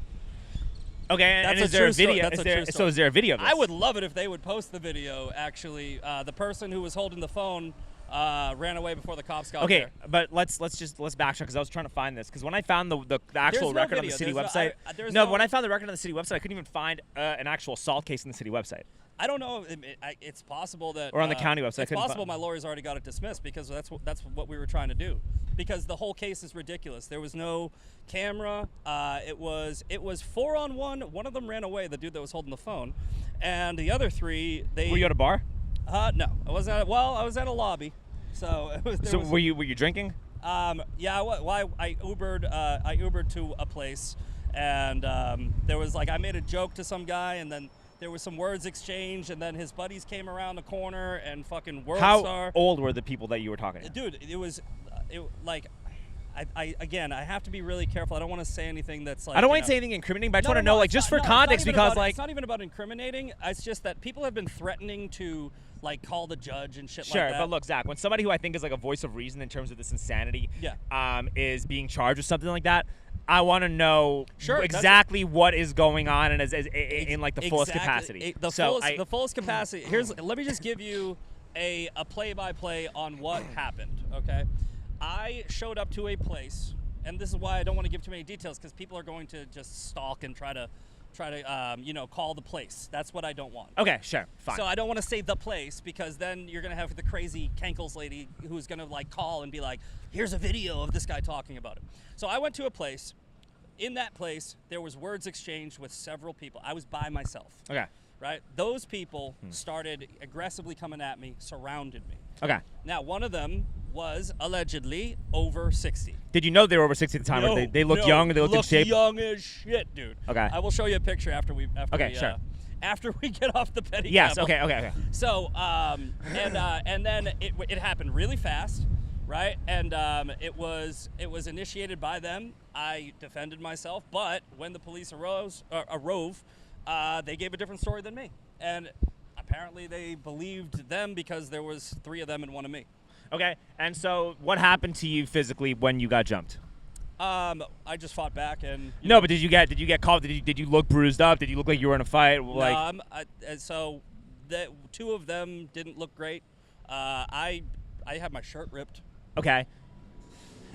Okay, and is there a video? So is there a video of this? I would love it if they would post the video. Actually, the person who was holding the phone ran away before the cops got there. Okay, but let's backtrack because I was trying to find this because when I found the actual record on the city website, when I found the record on the city website, I couldn't even find an actual assault case in the city website. I don't know. It's possible that or on the county website. It's possible my lawyers already got it dismissed because that's what we were trying to do. Because the whole case is ridiculous. There was no camera. It was 4-on-1. One of them ran away, the dude that was holding the phone, and the other three they. Were you at a bar? No, I wasn't. I was at a lobby. So it was. Were you drinking? Yeah. I Ubered to a place, and there was I made a joke to some guy, and then. There was some words exchanged, and then his buddies came around the corner and fucking World Star. How old were the people that you were talking to? Dude, I have to be really careful. I don't want to say anything that's I don't want to say anything incriminating, but I just want to know, just for context, because it's not even about incriminating. It's just that people have been threatening to call the judge and shit like that. Sure, but look, Zach, when somebody who I think is a voice of reason in terms of this insanity, is being charged with something like that. I want to know exactly what is going on and in the fullest capacity. The fullest capacity. Let me just give you a play-by-play on what happened. Okay, I showed up to a place, and this is why I don't want to give too many details because people are going to just stalk and try to call the place. That's what I don't want. Okay, sure, fine. So I don't want to say the place because then you're gonna have the crazy Kankles lady who's gonna call and be like, "Here's a video of this guy talking about it." So I went to a place. In that place, there was words exchanged with several people. I was by myself. Okay. Right? Those people started aggressively coming at me, surrounded me. Okay. Now, one of them was allegedly over 60. Did you know they were over 60 at the time? No, they looked young. They looked in shape. Young as shit, dude. Okay. I will show you a picture after we get off the Pedicab. Yes. Okay. So, and then it happened really fast. Right, and it was initiated by them. I defended myself, but when the police arrived, they gave a different story than me, and apparently they believed them because there was 3 of them and 1 of me. Okay, and so what happened to you physically when you got jumped? I just fought back and. But did you get called? Did you look bruised up? Did you look like you were in a fight? So, 2 of them didn't look great. I had my shirt ripped. Okay.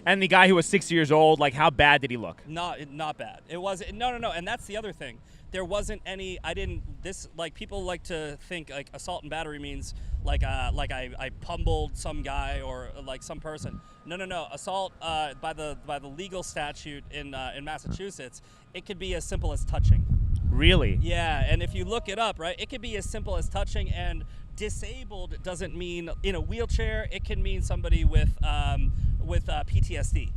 And the guy who was 60 years old, how bad did he look? Not bad. It was no, and that's the other thing. There wasn't any. People like to think assault and battery means I pummeled some guy or some person. No. Assault by the legal statute in Massachusetts, it could be as simple as touching. Really? Yeah, and if you look it up, right, it could be as simple as touching. And disabled doesn't mean in a wheelchair. It can mean somebody with PTSD,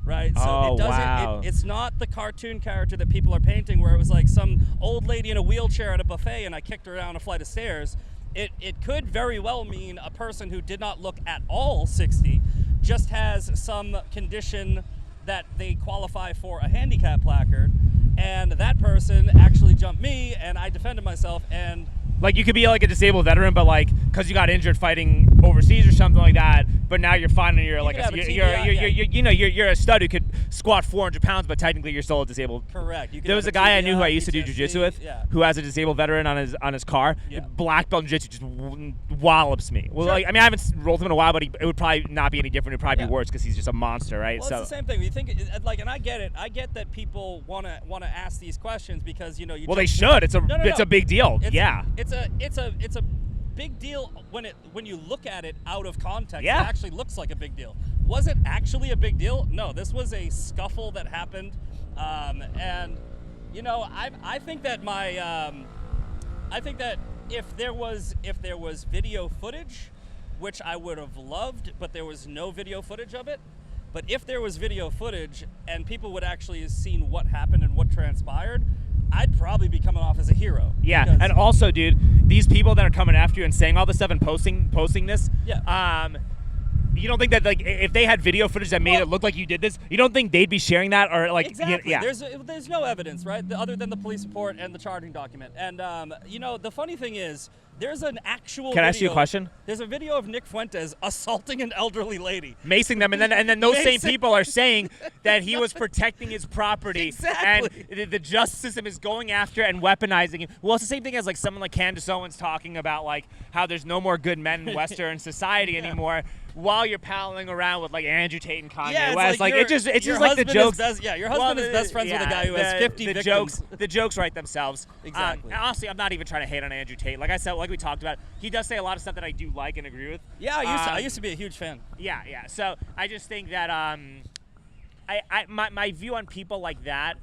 right? So it doesn't. Wow. It's not the cartoon character that people are painting, where it was some old lady in a wheelchair at a buffet and I kicked her down a flight of stairs. It could very well mean a person who did not look at all 60, just has some condition that they qualify for a handicap placard, and that person actually jumped me, and I defended myself, and Like, you could be like a disabled veteran, but like, because you got injured fighting overseas or something like that, but now you're fine and you're like, you're a stud who could squat 400 pounds, but technically you're still a disabled. correct. You could There have was a guy I knew who I TBI, used to do PTSD, jiu-jitsu with, yeah. who has a disabled veteran on his car. Yeah. Black belt in jiu-jitsu just wallops me. Well, Sure. like, I mean, I haven't rolled him in a while, but it would probably not be any different. It would probably Yeah. be worse because he's just a monster, right? Well, So it's the same thing. You think like, and I get it. I get that people want to ask these questions because you know you. well, they jump- should. It's a No, no, it's no. a big deal. It's, Yeah. It's a big deal when you look at it out of context. Yeah. It actually looks like a big deal. Was it actually a big deal? No. This was a scuffle that happened, and you know I think that I think that if there was video footage, which I would have loved, but there was no video footage of it. But if there was video footage and people would actually have seen what happened and what transpired, I'd probably be coming off as a hero. Yeah, because- and also, dude, these people that are coming after you and saying all this stuff and posting this, Yeah. You don't think that, like, if they had video footage that made Well- it look like you did this, you don't think they'd be sharing that, or like, Exactly. yeah, There's no evidence, right? Other than the police report and the charging document. And you know, the funny thing is, there's an actual. Can I ask you a video- question? There's a video of Nick Fuentes assaulting an elderly lady. macing them, and then those same Macing- people are saying that he was protecting his property, Exactly. and the justice system is going after and weaponizing him. Well, it's the same thing as like someone like Candace Owens talking about like how there's no more good men in Western society anymore, while you're palling around with like Andrew Tate and Kanye Yeah, it's West. Like, your- it's your just like the husband is jokes. best- yeah, your husband is best friends with a guy who has 50 the victims. The jokes write themselves. Exactly. And honestly, I'm not even trying to hate on Andrew Tate. Like I said, like we talked about, he does say a lot of stuff that I do like and agree with. Yeah, I used to be a huge fan. Yeah. So I just think that my view on people like that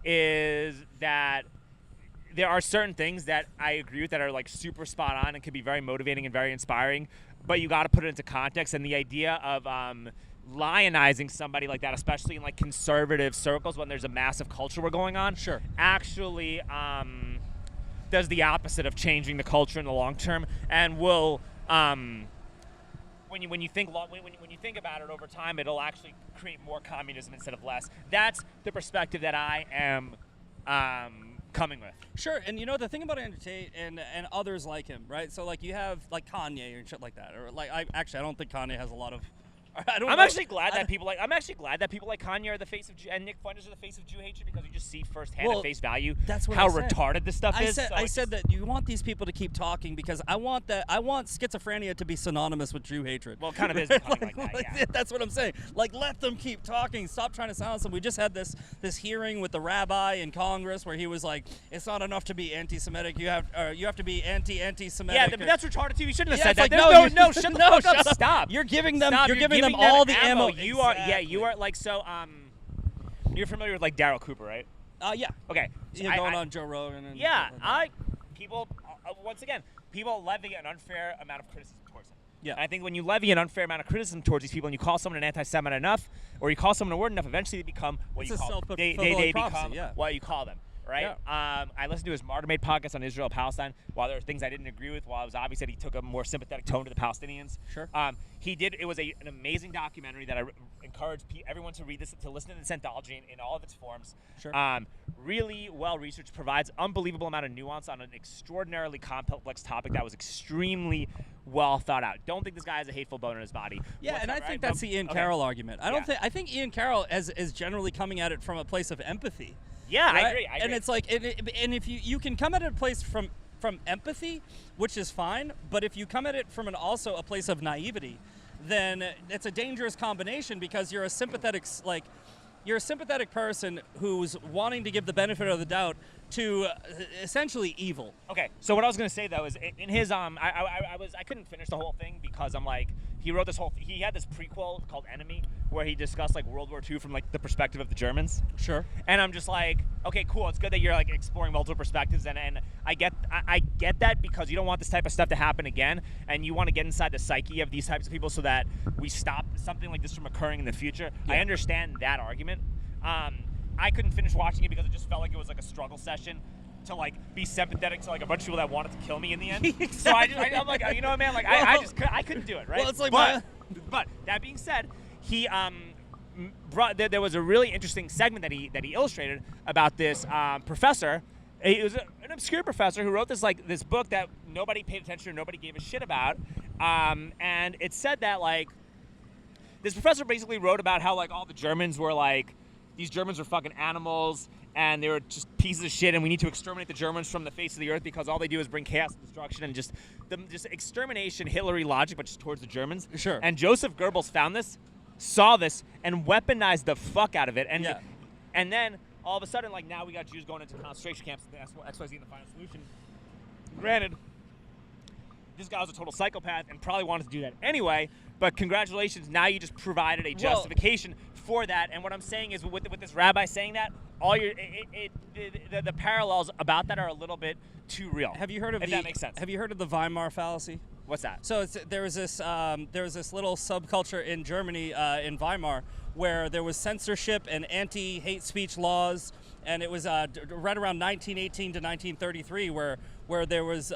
is that there are certain things that I agree with that are like super spot on and can be very motivating and very inspiring, but you got to put it into context. And the idea of lionizing somebody like that, especially in like conservative circles when there's a massive culture war going on, Sure. actually does the opposite of changing the culture in the long term, and will when you think about it over time, it'll actually create more communism instead of less. That's the perspective that I am coming with. Sure, and you know the thing about Andrew Tate and others like him, right? So like you have like Kanye and shit like that, or like I don't think Kanye has a lot of. I'm actually glad that people like Kanye are the face of and Nick Fuentes are the face of Jew hatred, because you just see firsthand at face value that's what how I said. retarded this stuff is. I said that you want these people to keep talking because I want schizophrenia to be synonymous with Jew hatred. Well, it kind of is becoming like that, yeah. That's what I'm saying. Like, let them keep talking. Stop trying to silence them. We just had this hearing with the rabbi in Congress where he was like, "It's not enough to be anti-Semitic. You have to be anti-Semitic." Yeah, but that's retarded too. You shouldn't have Yeah, said it's that. like, no, shut the fuck up. Stop. You're giving them. Stop. You're giving them all the ammo. You are. Yeah, you Exactly. are like so. You're familiar with like Daryl Cooper, right? Yeah. Okay. So Yeah, going on Joe Rogan. And Yeah, stuff like people once again, people levy an unfair amount of criticism towards him. Yeah. And I think when you levy an unfair amount of criticism towards these people, and you call someone an anti-Semite enough, or you call someone a word enough, eventually they become what It's you a call them. self-fulfilling They prophecy, become yeah. what you call them. Right? I listened to his Martyr Made podcast on Israel Palestine. While there were things I didn't agree with, while it was obvious that he took a more sympathetic tone to the Palestinians, Sure. he did. It was an amazing documentary that I encourage everyone to read this, to listen to the Scientology in all of its forms. Sure. Really well researched, provides unbelievable amount of nuance on an extraordinarily complex topic that was extremely well thought out. Don't think this guy has a hateful bone in his body. Yeah, What's and up, I think right? that's the Ian Okay. Carroll argument. Yeah. I think Ian Carroll is generally coming at it from a place of empathy. Yeah, right? I agree. And it's like, and if you can come at a place from empathy, which is fine, but if you come at it from also a place of naivety, then it's a dangerous combination because you're a sympathetic person who's wanting to give the benefit of the doubt to essentially evil. Okay, so what I was gonna say though is in his I couldn't finish the whole thing because I'm like, he wrote this he had this prequel called Enemy where he discussed like World War II from like the perspective of the Germans. Sure. And I'm just like, okay, cool. It's good that you're like exploring multiple perspectives, and I get that because you don't want this type of stuff to happen again, and you want to get inside the psyche of these types of people so that we stop something like this from occurring in the future. Yeah. I understand that argument. I couldn't finish watching it because it just felt like it was like a struggle session to like be sympathetic to like a bunch of people that wanted to kill me in the end. Exactly. So I'm like, you know what, man? Like I couldn't do it, right? Well, it's like but that being said, he there was a really interesting segment that he illustrated about this professor. He was an obscure professor who wrote this book that nobody paid attention to, nobody gave a shit about, and it said that this professor basically wrote about how all the Germans were these Germans were fucking animals and they were just pieces of shit, and we need to exterminate the Germans from the face of the earth because all they do is bring chaos and destruction and just extermination, Hitlery logic, but just towards the Germans. Sure. And Joseph Goebbels found this, saw this, and weaponized the fuck out of it. And and then all of a sudden, now we got Jews going into concentration camps. That's XYZ the final solution. Granted, this guy was a total psychopath and probably wanted to do that anyway. But congratulations, now you just provided a justification for that. And what I'm saying is, with this rabbi saying that, the parallels about that are a little bit too real. Have you heard of that makes sense? Have you heard of the Weimar fallacy? What's that? So there was this little subculture in Germany in Weimar where there was censorship and anti-hate speech laws, and it was right around 1918 to 1933 where there was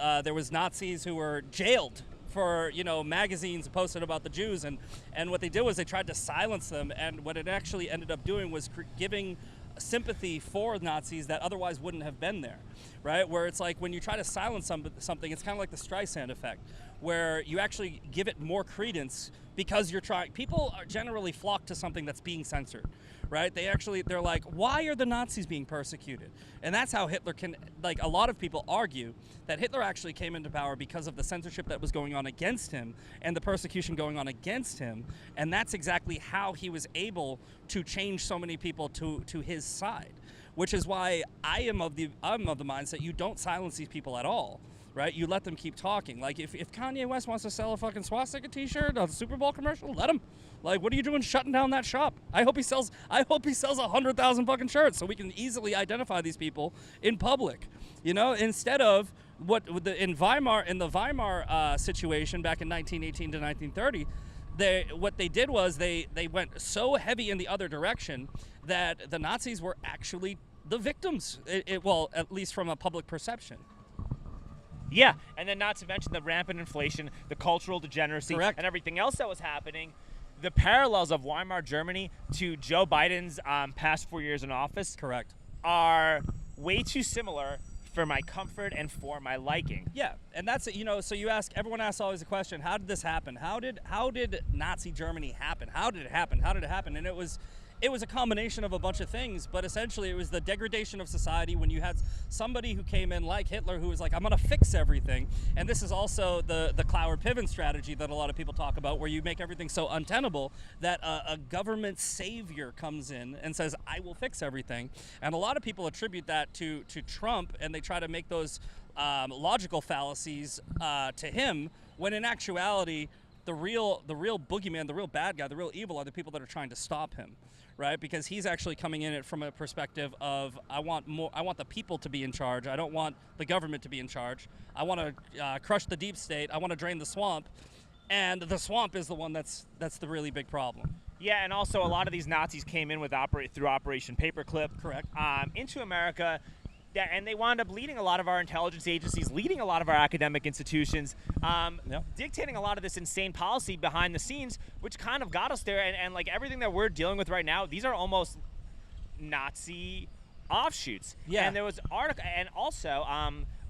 Nazis who were jailed for magazines posted about the Jews, and what they did was they tried to silence them, and what it actually ended up doing was giving sympathy for Nazis that otherwise wouldn't have been there, right? Where it's when you try to silence something, it's kind of like the Streisand effect, where you actually give it more credence because you're trying. People are generally flock to something that's being censored, right? They're like, why are the Nazis being persecuted? And that's how Hitler can, a lot of people argue that Hitler actually came into power because of the censorship that was going on against him and the persecution going on against him. And that's exactly how he was able to change so many people to his side, which is why I'm of the mindset you don't silence these people at all. Right, you let them keep talking. If Kanye West wants to sell a fucking swastika T-shirt on a Super Bowl commercial, let him. What are you doing shutting down that shop? I hope he sells 100,000 fucking shirts so we can easily identify these people in public. Instead of in the Weimar situation back in 1918 to 1930, what they did was they went so heavy in the other direction that the Nazis were actually the victims. Well, at least from a public perception. Yeah, and then not to mention the rampant inflation, the cultural degeneracy, Correct. And everything else that was happening. The parallels of Weimar Germany to Joe Biden's past 4 years in office, correct, are way too similar for my comfort and for my liking. Yeah, and that's it. So everyone asks always the question: how did this happen? How did Nazi Germany happen? How did it happen? How did it happen? And it was a combination of a bunch of things, but essentially it was the degradation of society when you had somebody who came in like Hitler who was like, I'm going to fix everything. And this is also the Cloward-Piven strategy that a lot of people talk about, where you make everything so untenable that a government savior comes in and says, I will fix everything. And a lot of people attribute that to Trump, and they try to make those logical fallacies to him, when in actuality, the real boogeyman, the real bad guy, the real evil are the people that are trying to stop him. Right, because he's actually coming in it from a perspective of I want the people to be in charge. I don't want the government to be in charge. I want to crush the deep state. I want to drain the swamp, and the swamp is the one that's the really big problem. Yeah, and also a lot of these Nazis came in through Operation Paperclip, correct, into America. And they wound up leading a lot of our intelligence agencies, leading a lot of our academic institutions, dictating a lot of this insane policy behind the scenes, which kind of got us there. And everything that we're dealing with right now, these are almost Nazi offshoots. Yeah. And there was and also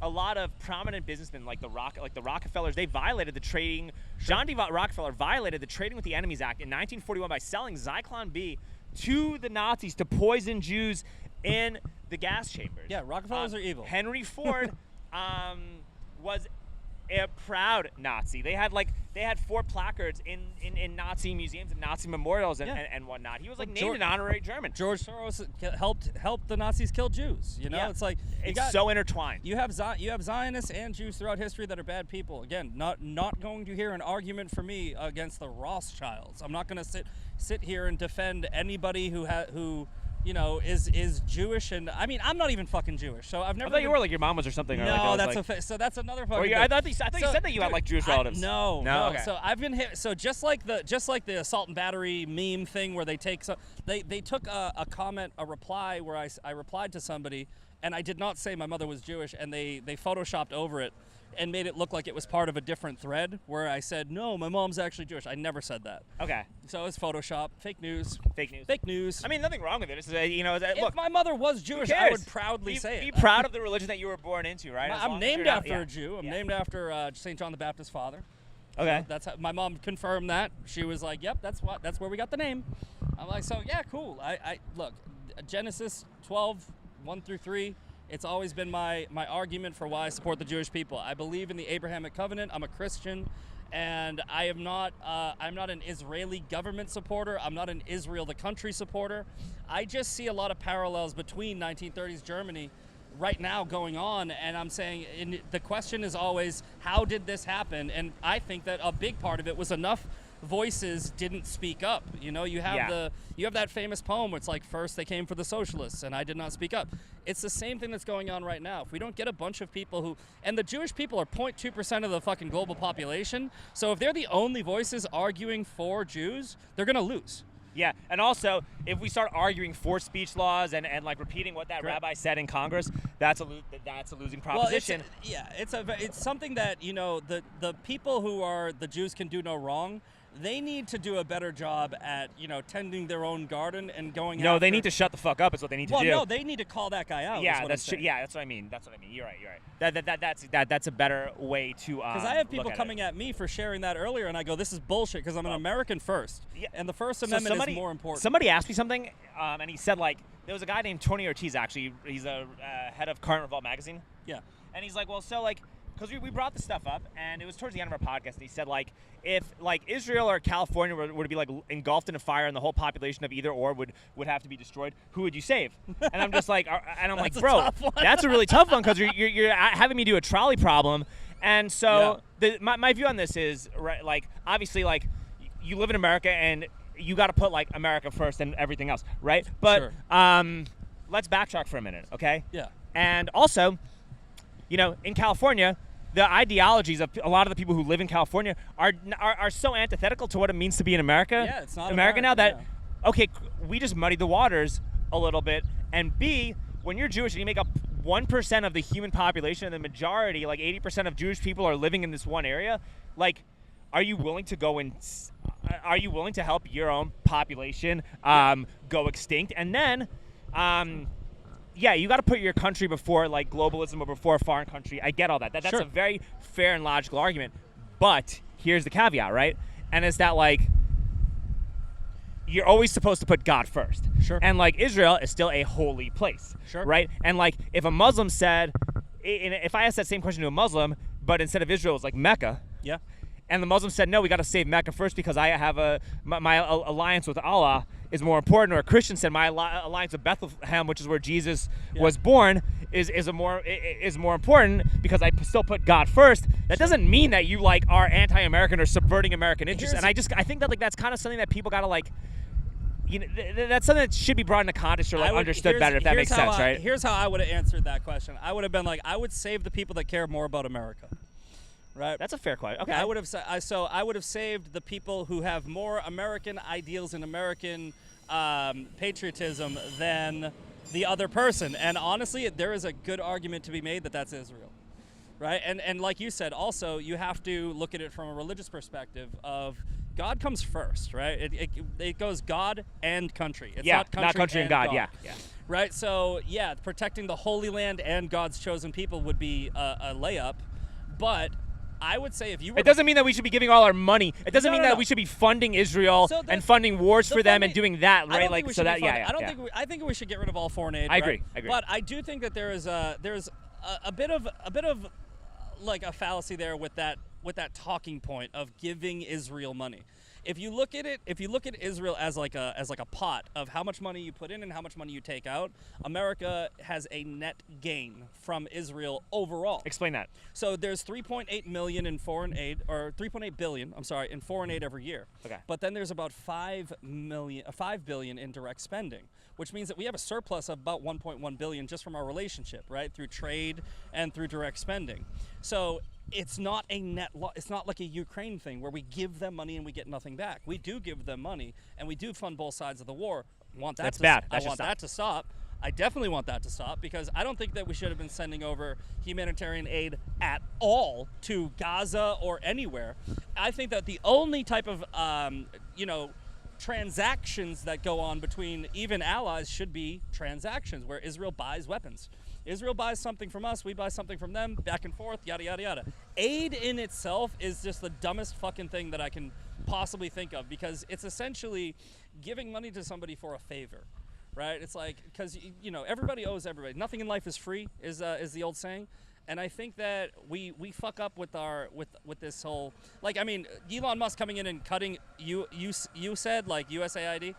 a lot of prominent businessmen like the Rockefellers, they violated the trading. John D. Rockefeller violated the Trading with the Enemies Act in 1941 by selling Zyklon B to the Nazis to poison Jews in the gas chambers. Yeah, Rockefellers are evil. Henry Ford was a proud Nazi. They had 4 placards in Nazi museums and Nazi memorials and whatnot. He was named an honorary German. George Soros helped the Nazis kill Jews. It's so intertwined. You have Zionists and Jews throughout history that are bad people. Again, not going to hear an argument from me against the Rothschilds. I'm not going to sit here and defend anybody who is Jewish, and I mean, I'm not even fucking Jewish, so I've never. I thought you were your mom was or something. No, so that's another fucking. I thought you said that you had Jewish relatives. No. Okay. So I've been hit. So just like the assault and battery meme thing, where they took a comment, a reply where I replied to somebody, and I did not say my mother was Jewish, and they photoshopped over it and made it look like it was part of a different thread where I said, no, my mom's actually Jewish. I never said that. Okay. So it's Photoshop, fake news. Fake news. Fake news. I mean, nothing wrong with it. This is If my mother was Jewish, I would proudly say it. Be proud of the religion that you were born into, right? I'm named after a Jew. I'm named after St. John the Baptist's father. Okay. So that's how, my mom confirmed that. She was like, yep, that's where we got the name. I'm like, so yeah, cool. I look, Genesis 12, 1 through 3, it's always been my argument for why I support the Jewish people. I believe in the Abrahamic covenant. I'm a Christian, and I'm not an Israeli government supporter. I'm not an Israel the country supporter. I just see a lot of parallels between 1930s Germany right now going on, and I'm saying the question is always, how did this happen? And I think that a big part of it was enough voices didn't speak up. You know, you have you have that famous poem where it's like, first they came for the socialists and I did not speak up. It's the same thing that's going on right now. If we don't get a bunch of people who, and the Jewish people are 0.2% of the fucking global population, so if they're the only voices arguing for Jews, they're gonna lose. Yeah, and also, if we start arguing for speech laws and like repeating what that rabbi said in Congress, that's a losing proposition. Well, it's something that, you know, the people who are the Jews can do no wrong. They need to do a better job at, you know, tending their own garden and going. No, they need to shut the fuck up. Is what they need to do. Well, no, they need to call that guy out. Yeah, that's what I mean. That's what I mean. You're right. That's a better way to. Because I have people coming at me for sharing that earlier, and I go, "This is bullshit," because I'm an American first, and the First Amendment is more important. Somebody asked me something, and he said like there was a guy named Tony Ortiz. Actually, he's a head of Current Revolt magazine. Yeah, and he's like, well, so like. Because we brought this stuff up, and it was towards the end of our podcast, and he said, like, if, like, Israel or California were to be, like, engulfed in a fire and the whole population of either or would have to be destroyed, who would you save? And I'm just like, bro, that's a really tough one because you're having me do a trolley problem. And so my view on this is, right, like, obviously, like, you live in America, and you got to put, like, America first and everything else, right? But let's backtrack for a minute, okay? Yeah. And also, you know, in California, the ideologies of a lot of the people who live in California are so antithetical to what it means to be in America. Yeah, it's not America now that, okay, we just muddied the waters a little bit. And B, when you're Jewish and you make up 1% of the human population and the majority, like 80% of Jewish people are living in this one area, like, are you willing to go and, are you willing to help your own population go extinct? And then, yeah, you got to put your country before, like, globalism or before a foreign country. I get all that. That's a very fair and logical argument. But here's the caveat, right? And it's that, like, you're always supposed to put God first. Sure. And, like, Israel is still a holy place. Sure. Right? And, like, if a Muslim said, if I asked that same question to a Muslim, but instead of Israel, it was like Mecca. Yeah. And the Muslim said, no, we got to save Mecca first because I have my alliance with Allah is more important. Or a Christian said, my alliance with Bethlehem, which is where Jesus was born, is more important because I still put God first. That doesn't mean that you, like, are anti-American or subverting American interests. And I think that, like, that's kind of something that people got to, like, you know, that's something that should be brought into context or, like, understood better, if that makes sense, right? Here's how I would have answered that question. I would have been like, I would save the people that care more about America. Right. That's a fair question. Okay. I would have saved the people who have more American ideals and American patriotism than the other person. And honestly, there is a good argument to be made that that's Israel. Right. And like you said, also, you have to look at it from a religious perspective of God comes first. Right. It goes God and country. It's not country and God. Yeah. Right. So, yeah, protecting the Holy Land and God's chosen people would be a layup. But I would say if you were... It doesn't mean that we should be giving all our money. It doesn't mean that we should be funding Israel and funding wars for them and doing that, right? Like, so that, I think we should get rid of all foreign aid. I agree. But I do think that there's a bit of like a fallacy there with that talking point of giving Israel money. If you look at Israel as like a pot of how much money you put in and how much money you take out, America has a net gain from Israel overall. Explain that. So there's 3.8 million in foreign aid, or 3.8 billion, I'm sorry, in foreign aid every year. Okay. But then there's about 5 billion in direct spending, which means that we have a surplus of about 1.1 billion just from our relationship, right, through trade and through direct spending. So it's not a net loss. It's not like a Ukraine thing where we give them money and we get nothing back. We do give them money and we do fund both sides of the war. That's bad. I want that to stop. I definitely want that to stop because I don't think that we should have been sending over humanitarian aid at all to Gaza or anywhere. I think that the only type of, transactions that go on between even allies should be transactions where Israel buys weapons. Israel buys something from us, we buy something from them, back and forth, yada, yada, yada. Aid in itself is just the dumbest fucking thing that I can possibly think of because it's essentially giving money to somebody for a favor, right? It's like, because, everybody owes everybody. Nothing in life is free, is the old saying. And I think that we fuck up with this whole, Elon Musk coming in and cutting you said like USAID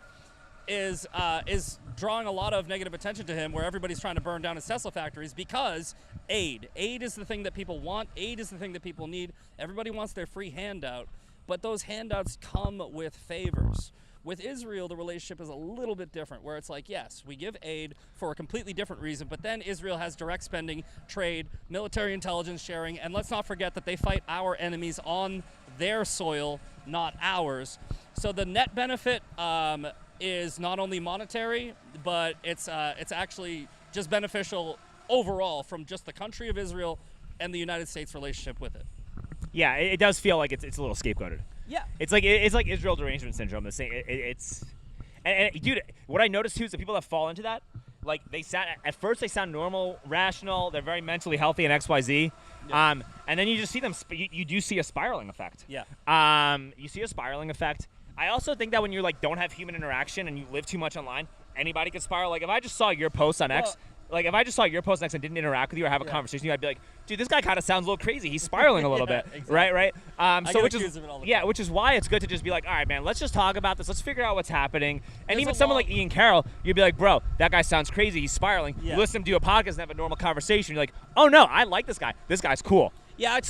is drawing a lot of negative attention to him, where everybody's trying to burn down his Tesla factories because aid is the thing that people want. Aid is the thing that people need. Everybody wants their free handout, but those handouts come with favors. With Israel, the relationship is a little bit different, where it's like, yes, we give aid for a completely different reason, but then Israel has direct spending, trade, military intelligence sharing, and let's not forget that they fight our enemies on their soil, not ours. So the net benefit is not only monetary, but it's actually just beneficial overall from just the country of Israel and the United States relationship with it. Yeah, it does feel like it's a little scapegoated. Yeah, it's like Israel derangement syndrome. The same. And dude, what I noticed too is the people that fall into that, like they sound normal, rational. They're very mentally healthy and XYZ. Yeah. And then you just see them. You do see a spiraling effect. Yeah. You see a spiraling effect. I also think that when you don't have human interaction and you live too much online, anybody could spiral. Like if I just saw your post on X. Like, if I just saw your post next and didn't interact with you or have a conversation with you, I'd be like, dude, this guy kind of sounds a little crazy. He's spiraling a little bit, exactly. right? Which which is why it's good to just be like, all right, man, let's just talk about this. Let's figure out what's happening. And There's even someone like Ian Carroll, you'd be like, bro, that guy sounds crazy. He's spiraling. Yeah. You listen to him do a podcast and have a normal conversation. You're like, oh, no, I like this guy. This guy's cool. Yeah, it's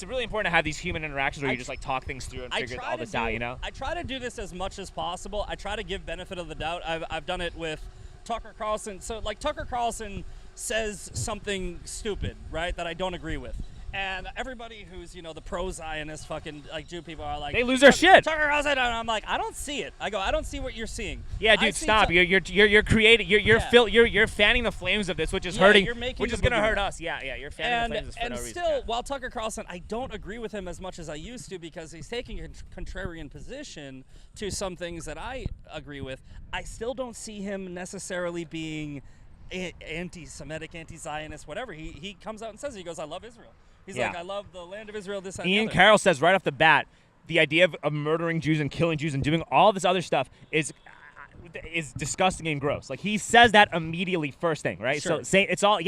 really important to have these human interactions where you just talk things through and figure all this out, I try to do this as much as possible. I try to give benefit of the doubt. I've done it with Tucker Carlson. So Tucker Carlson says something stupid, right, that I don't agree with. And everybody who's, the pro-Zionist fucking, Jew people are like... They lose their shit. Tucker Carlson, and I'm like, I don't see it. I go, I don't see what you're seeing. Yeah, dude, stop. You're creating... You're fanning the flames of this, which is hurting... Which is going to hurt us. Yeah, you're fanning the flames for no reason. And still, while Tucker Carlson, I don't agree with him as much as I used to because he's taking a contrarian position to some things that I agree with, I still don't see him necessarily being anti-Semitic, anti-Zionist, whatever. He comes out and says it. He goes, I love Israel. He's like, I love the land of Israel, this and Ian the other. Carroll says right off the bat, the idea of murdering Jews and killing Jews and doing all this other stuff is disgusting and gross. Like, he says that immediately first thing, right? Sure. So it's all,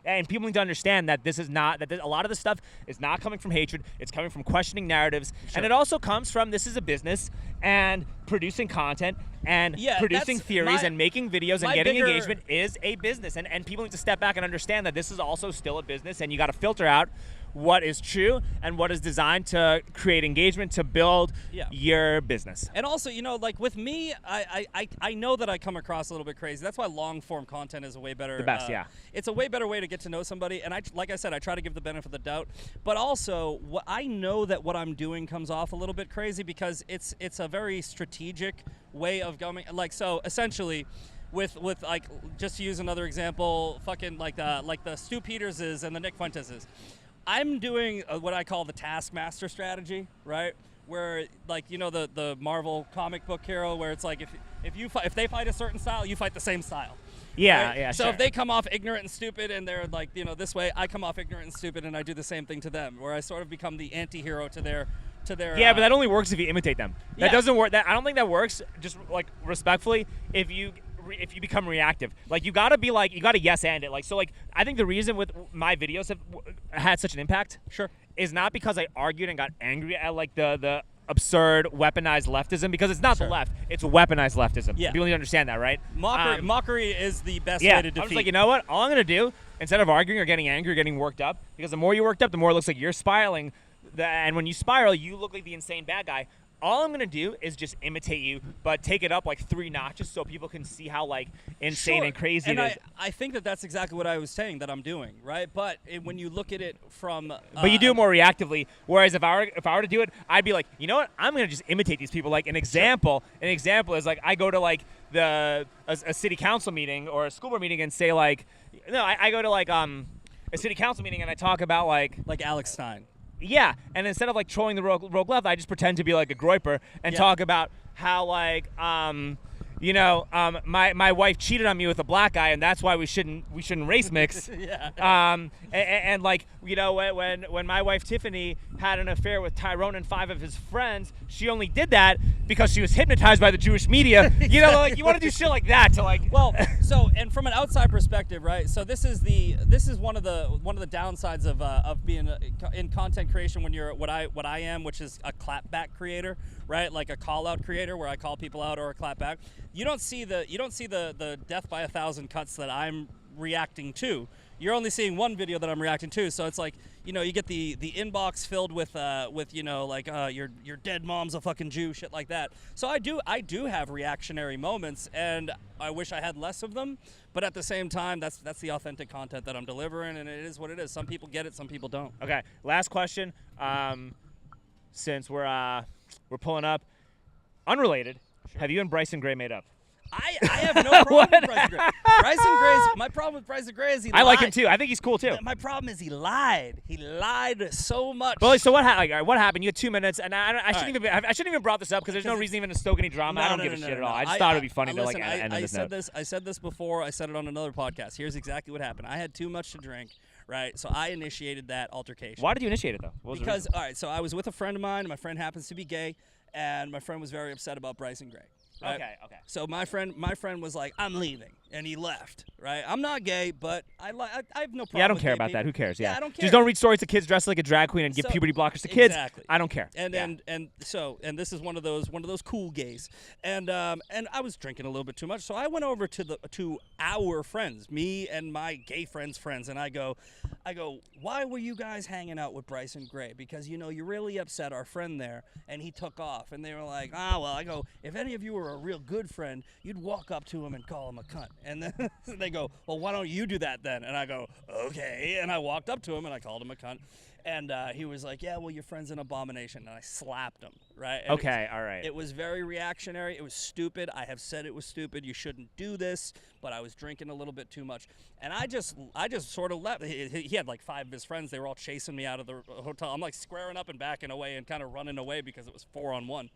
and people need to understand that this is not, a lot of this stuff is not coming from hatred. It's coming from questioning narratives. Sure. And it also comes from, this is a business, and producing content and producing theories and making videos and getting engagement is a business. And people need to step back and understand that this is also still a business, and you got to filter out what is true and what is designed to create engagement to build your business. And also, with me, I know that I come across a little bit crazy. That's why long form content is a way better. The best, It's a way better way to get to know somebody. And like I said, I try to give the benefit of the doubt. But also, I know that what I'm doing comes off a little bit crazy because it's a very strategic way of going. So essentially, with just to use another example, fucking like the Stu Peterses and the Nick Fuenteses. I'm doing what I call the Taskmaster strategy, right? Where the Marvel comic book hero, where it's like if they fight a certain style, you fight the same style. Yeah, right? yeah. So sure. if they come off ignorant and stupid, and they're this way, I come off ignorant and stupid, and I do the same thing to them, where I sort of become the anti-hero to their. Yeah, but that only works if you imitate them. That doesn't work. I don't think that works. Just respectfully, if you become reactive, you gotta yes and it. I think the reason with my videos have had such an impact, is not because I argued and got angry at the absurd weaponized leftism, because it's not the left, it's weaponized leftism. Yeah. People need to understand that, right? Mockery is the best way to defeat. I was like, you know what? All I'm gonna do, instead of arguing or getting angry or getting worked up, because the more you're worked up, the more it looks like you're spiraling, and when you spiral, you look like the insane bad guy. all I'm gonna do is just imitate you, but take it up like 3 notches so people can see how like insane Sure. and crazy and it is. I think that that's exactly what I was saying that I'm doing, right? But when you look at it from But you do it more reactively. Whereas if I were to do it, I'd be like, you know what? I'm gonna just imitate these people. Like an example is like I go to like a city council meeting or a school board meeting and say like, no, I go to like a city council meeting and I talk about like Alex Stein. yeah, and instead of like trolling the rogue left, I just pretend to be like a groiper and talk about how like my wife cheated on me with a black guy, and that's why we shouldn't race mix. And like when my wife Tiffany had an affair with Tyrone and 5 of his friends, she only did that because she was hypnotized by the Jewish media. You know, like you want to do shit like that to like. Well, so and from an outside perspective, right? So this is one of the downsides of being in content creation when you're what I am, which is a clapback creator, right? Like a call out creator where I call people out or a clapback. You don't see the death by 1,000 cuts that I'm reacting to. You're only seeing one video that I'm reacting to, so it's like, you get the inbox filled with your dead mom's a fucking Jew, shit like that. So I do have reactionary moments, and I wish I had less of them. But at the same time, that's the authentic content that I'm delivering, and it is what it is. Some people get it, some people don't. Okay, last question. Since we're pulling up, unrelated. Sure. Have you and Bryson Gray made up? I have no problem with Bryson Gray. My problem with Bryson Gray is he lied. I like him too. I think he's cool too. My problem is he lied. He lied so much. Well, so what happened? You had 2 minutes, and I shouldn't even brought this up because there's no reason even to stoke any drama. I don't give a shit at all. I just thought it would be funny to like end on this note. I said this before. I said it on another podcast. Here's exactly what happened. I had too much to drink, right? So I initiated that altercation. Why did you initiate it though? Because all right, so I was with a friend of mine. My friend happens to be gay, and my friend was very upset about Bryson Gray. Right? Okay. So my friend was like, "I'm leaving," and he left. Right? I'm not gay, but I have no problem. Yeah, I don't with care gay about people. that. Who cares? Yeah, I don't care. Just don't read stories to kids dressed like a drag queen and give puberty blockers to kids. Exactly. I don't care. And this is one of those cool gays. And I was drinking a little bit too much, so I went over to our friends, me and my gay friends' friends, and I go, why were you guys hanging out with Bryson Gray? Because you really upset our friend there, and he took off. And they were like, well, I go, if any of you were a real good friend, you'd walk up to him and call him a cunt. And then they go, well, why don't you do that then? And I go, okay. And I walked up to him and I called him a cunt. And he was like, yeah, well, your friend's an abomination. And I slapped him, right? And okay, all right. It was very reactionary. It was stupid. I have said it was stupid. You shouldn't do this. But I was drinking a little bit too much. And I just sort of left. He had like 5 of his friends. They were all chasing me out of the hotel. I'm like squaring up and backing away and kind of running away because it was 4-on-1.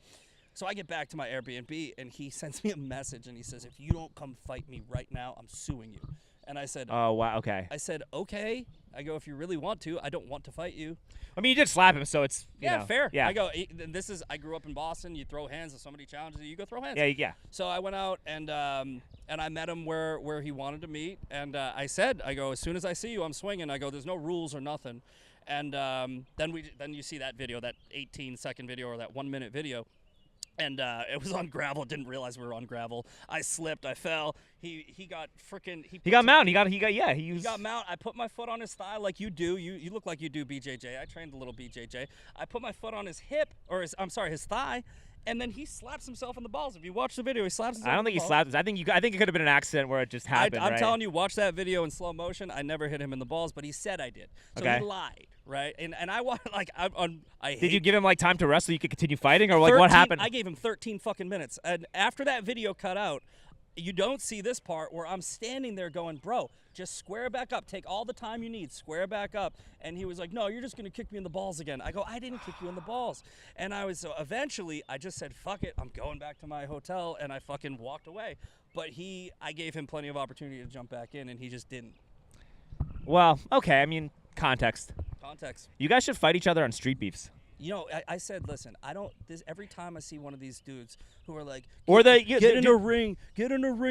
So I get back to my Airbnb, and he sends me a message, and he says, if you don't come fight me right now, I'm suing you. And I said, oh, wow, okay. I said, okay. I go, if you really want to, I don't want to fight you. I mean, you did slap him, so it's, you know. Fair. Yeah. I go, I grew up in Boston. You throw hands. If somebody challenges you, you go throw hands. Yeah. So I went out, and I met him where he wanted to meet. And I go, as soon as I see you, I'm swinging. I go, there's no rules or nothing. And then you see that video, that 18-second video or that 1-minute video. And it was on gravel. Didn't realize we were on gravel. I slipped. I fell. He got freaking. He got mount. He got mount. I put my foot on his thigh like you do. You look like you do, BJJ. I trained a little BJJ. I put my foot on his hip, his thigh. And then he slaps himself in the balls. If you watch the video, he slaps himself. I don't think he slapped. I think it could have been an accident where it just happened. I'm telling you, watch that video in slow motion. I never hit him in the balls, but he said I did. So okay. He lied, right? And I want Did you give him like time to rest so you could continue fighting, or like what happened? I gave him 13 fucking minutes, and after that video cut out, you don't see this part where I'm standing there going, bro, just square back up. Take all the time you need. Square back up. And he was like, no, you're just going to kick me in the balls again. I go, I didn't kick you in the balls. And so eventually I just said, fuck it. I'm going back to my hotel. And I fucking walked away. But I gave him plenty of opportunity to jump back in, and he just didn't. Well, okay. I mean, context. You guys should fight each other on street beefs. I said, listen, every time I see one of these dudes who are like, get in a ring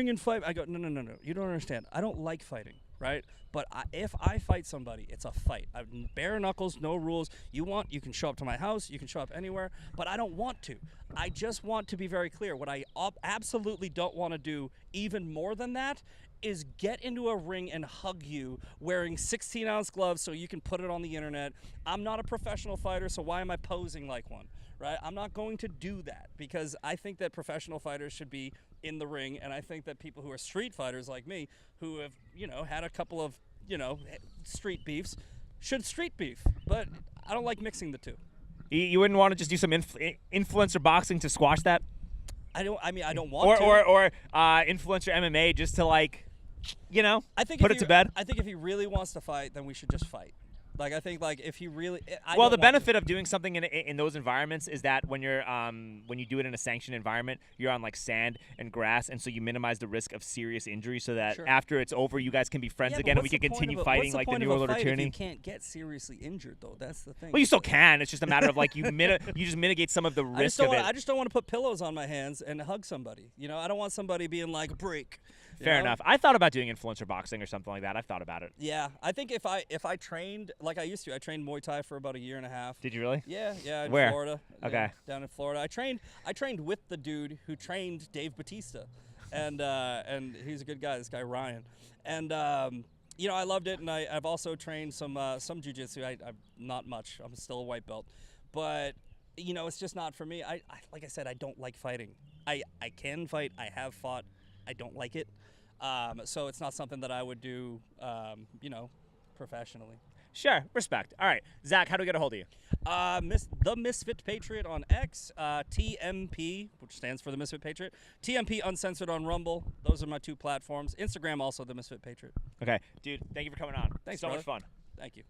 and fight. I go, no, you don't understand. I don't like fighting, right? But if I fight somebody, it's a fight. Bare knuckles, no rules. You can show up to my house, you can show up anywhere, but I don't want to. I just want to be very clear. What I absolutely don't want to do, even more than that, is get into a ring and hug you wearing 16-ounce gloves so you can put it on the internet. I'm not a professional fighter, so why am I posing like one, right? I'm not going to do that because I think that professional fighters should be in the ring, and I think that people who are street fighters like me, who have, had a couple of, street beefs, should street beef. But I don't like mixing the two. You wouldn't want to just do some influencer boxing to squash that? I don't want to. Or influencer MMA just to, like, I think put it to bed? I think if he really wants to fight, then we should just fight. Like, I think, like, if he really... Well, the benefit of doing something in those environments is that when you do it in a sanctioned environment, you're on, like, sand and grass, and so you minimize the risk of serious injury so that after it's over, you guys can be friends again and we can continue fighting like the New World Order tyranny. You can't get seriously injured, though. That's the thing. Well, you still can. It's just a matter of, like, you just mitigate some of the risk of it. I just don't want to put pillows on my hands and hug somebody. I don't want somebody being like, break. Fair enough. I thought about doing influencer boxing or something like that. I've thought about it. Yeah, I think if I trained like I used to, I trained Muay Thai for about a year and a half. Did you really? Yeah, in Where? Florida. Okay. Yeah, down in Florida. I trained with the dude who trained Dave Bautista, and he's a good guy. This guy Ryan, and I loved it. And I've also trained some jiu-jitsu. I'm not much. I'm still a white belt, but it's just not for me. I like I said, I don't like fighting. I can fight. I have fought. I don't like it. So it's not something that I would do, professionally. Sure, respect. All right, Zach, how do we get a hold of you? The Misfit Patriot on X, TMP, which stands for the Misfit Patriot, TMP Uncensored on Rumble. Those are my two platforms. Instagram also, the Misfit Patriot. Okay, dude, thank you for coming on. Thanks, so brother. much fun. Thank you.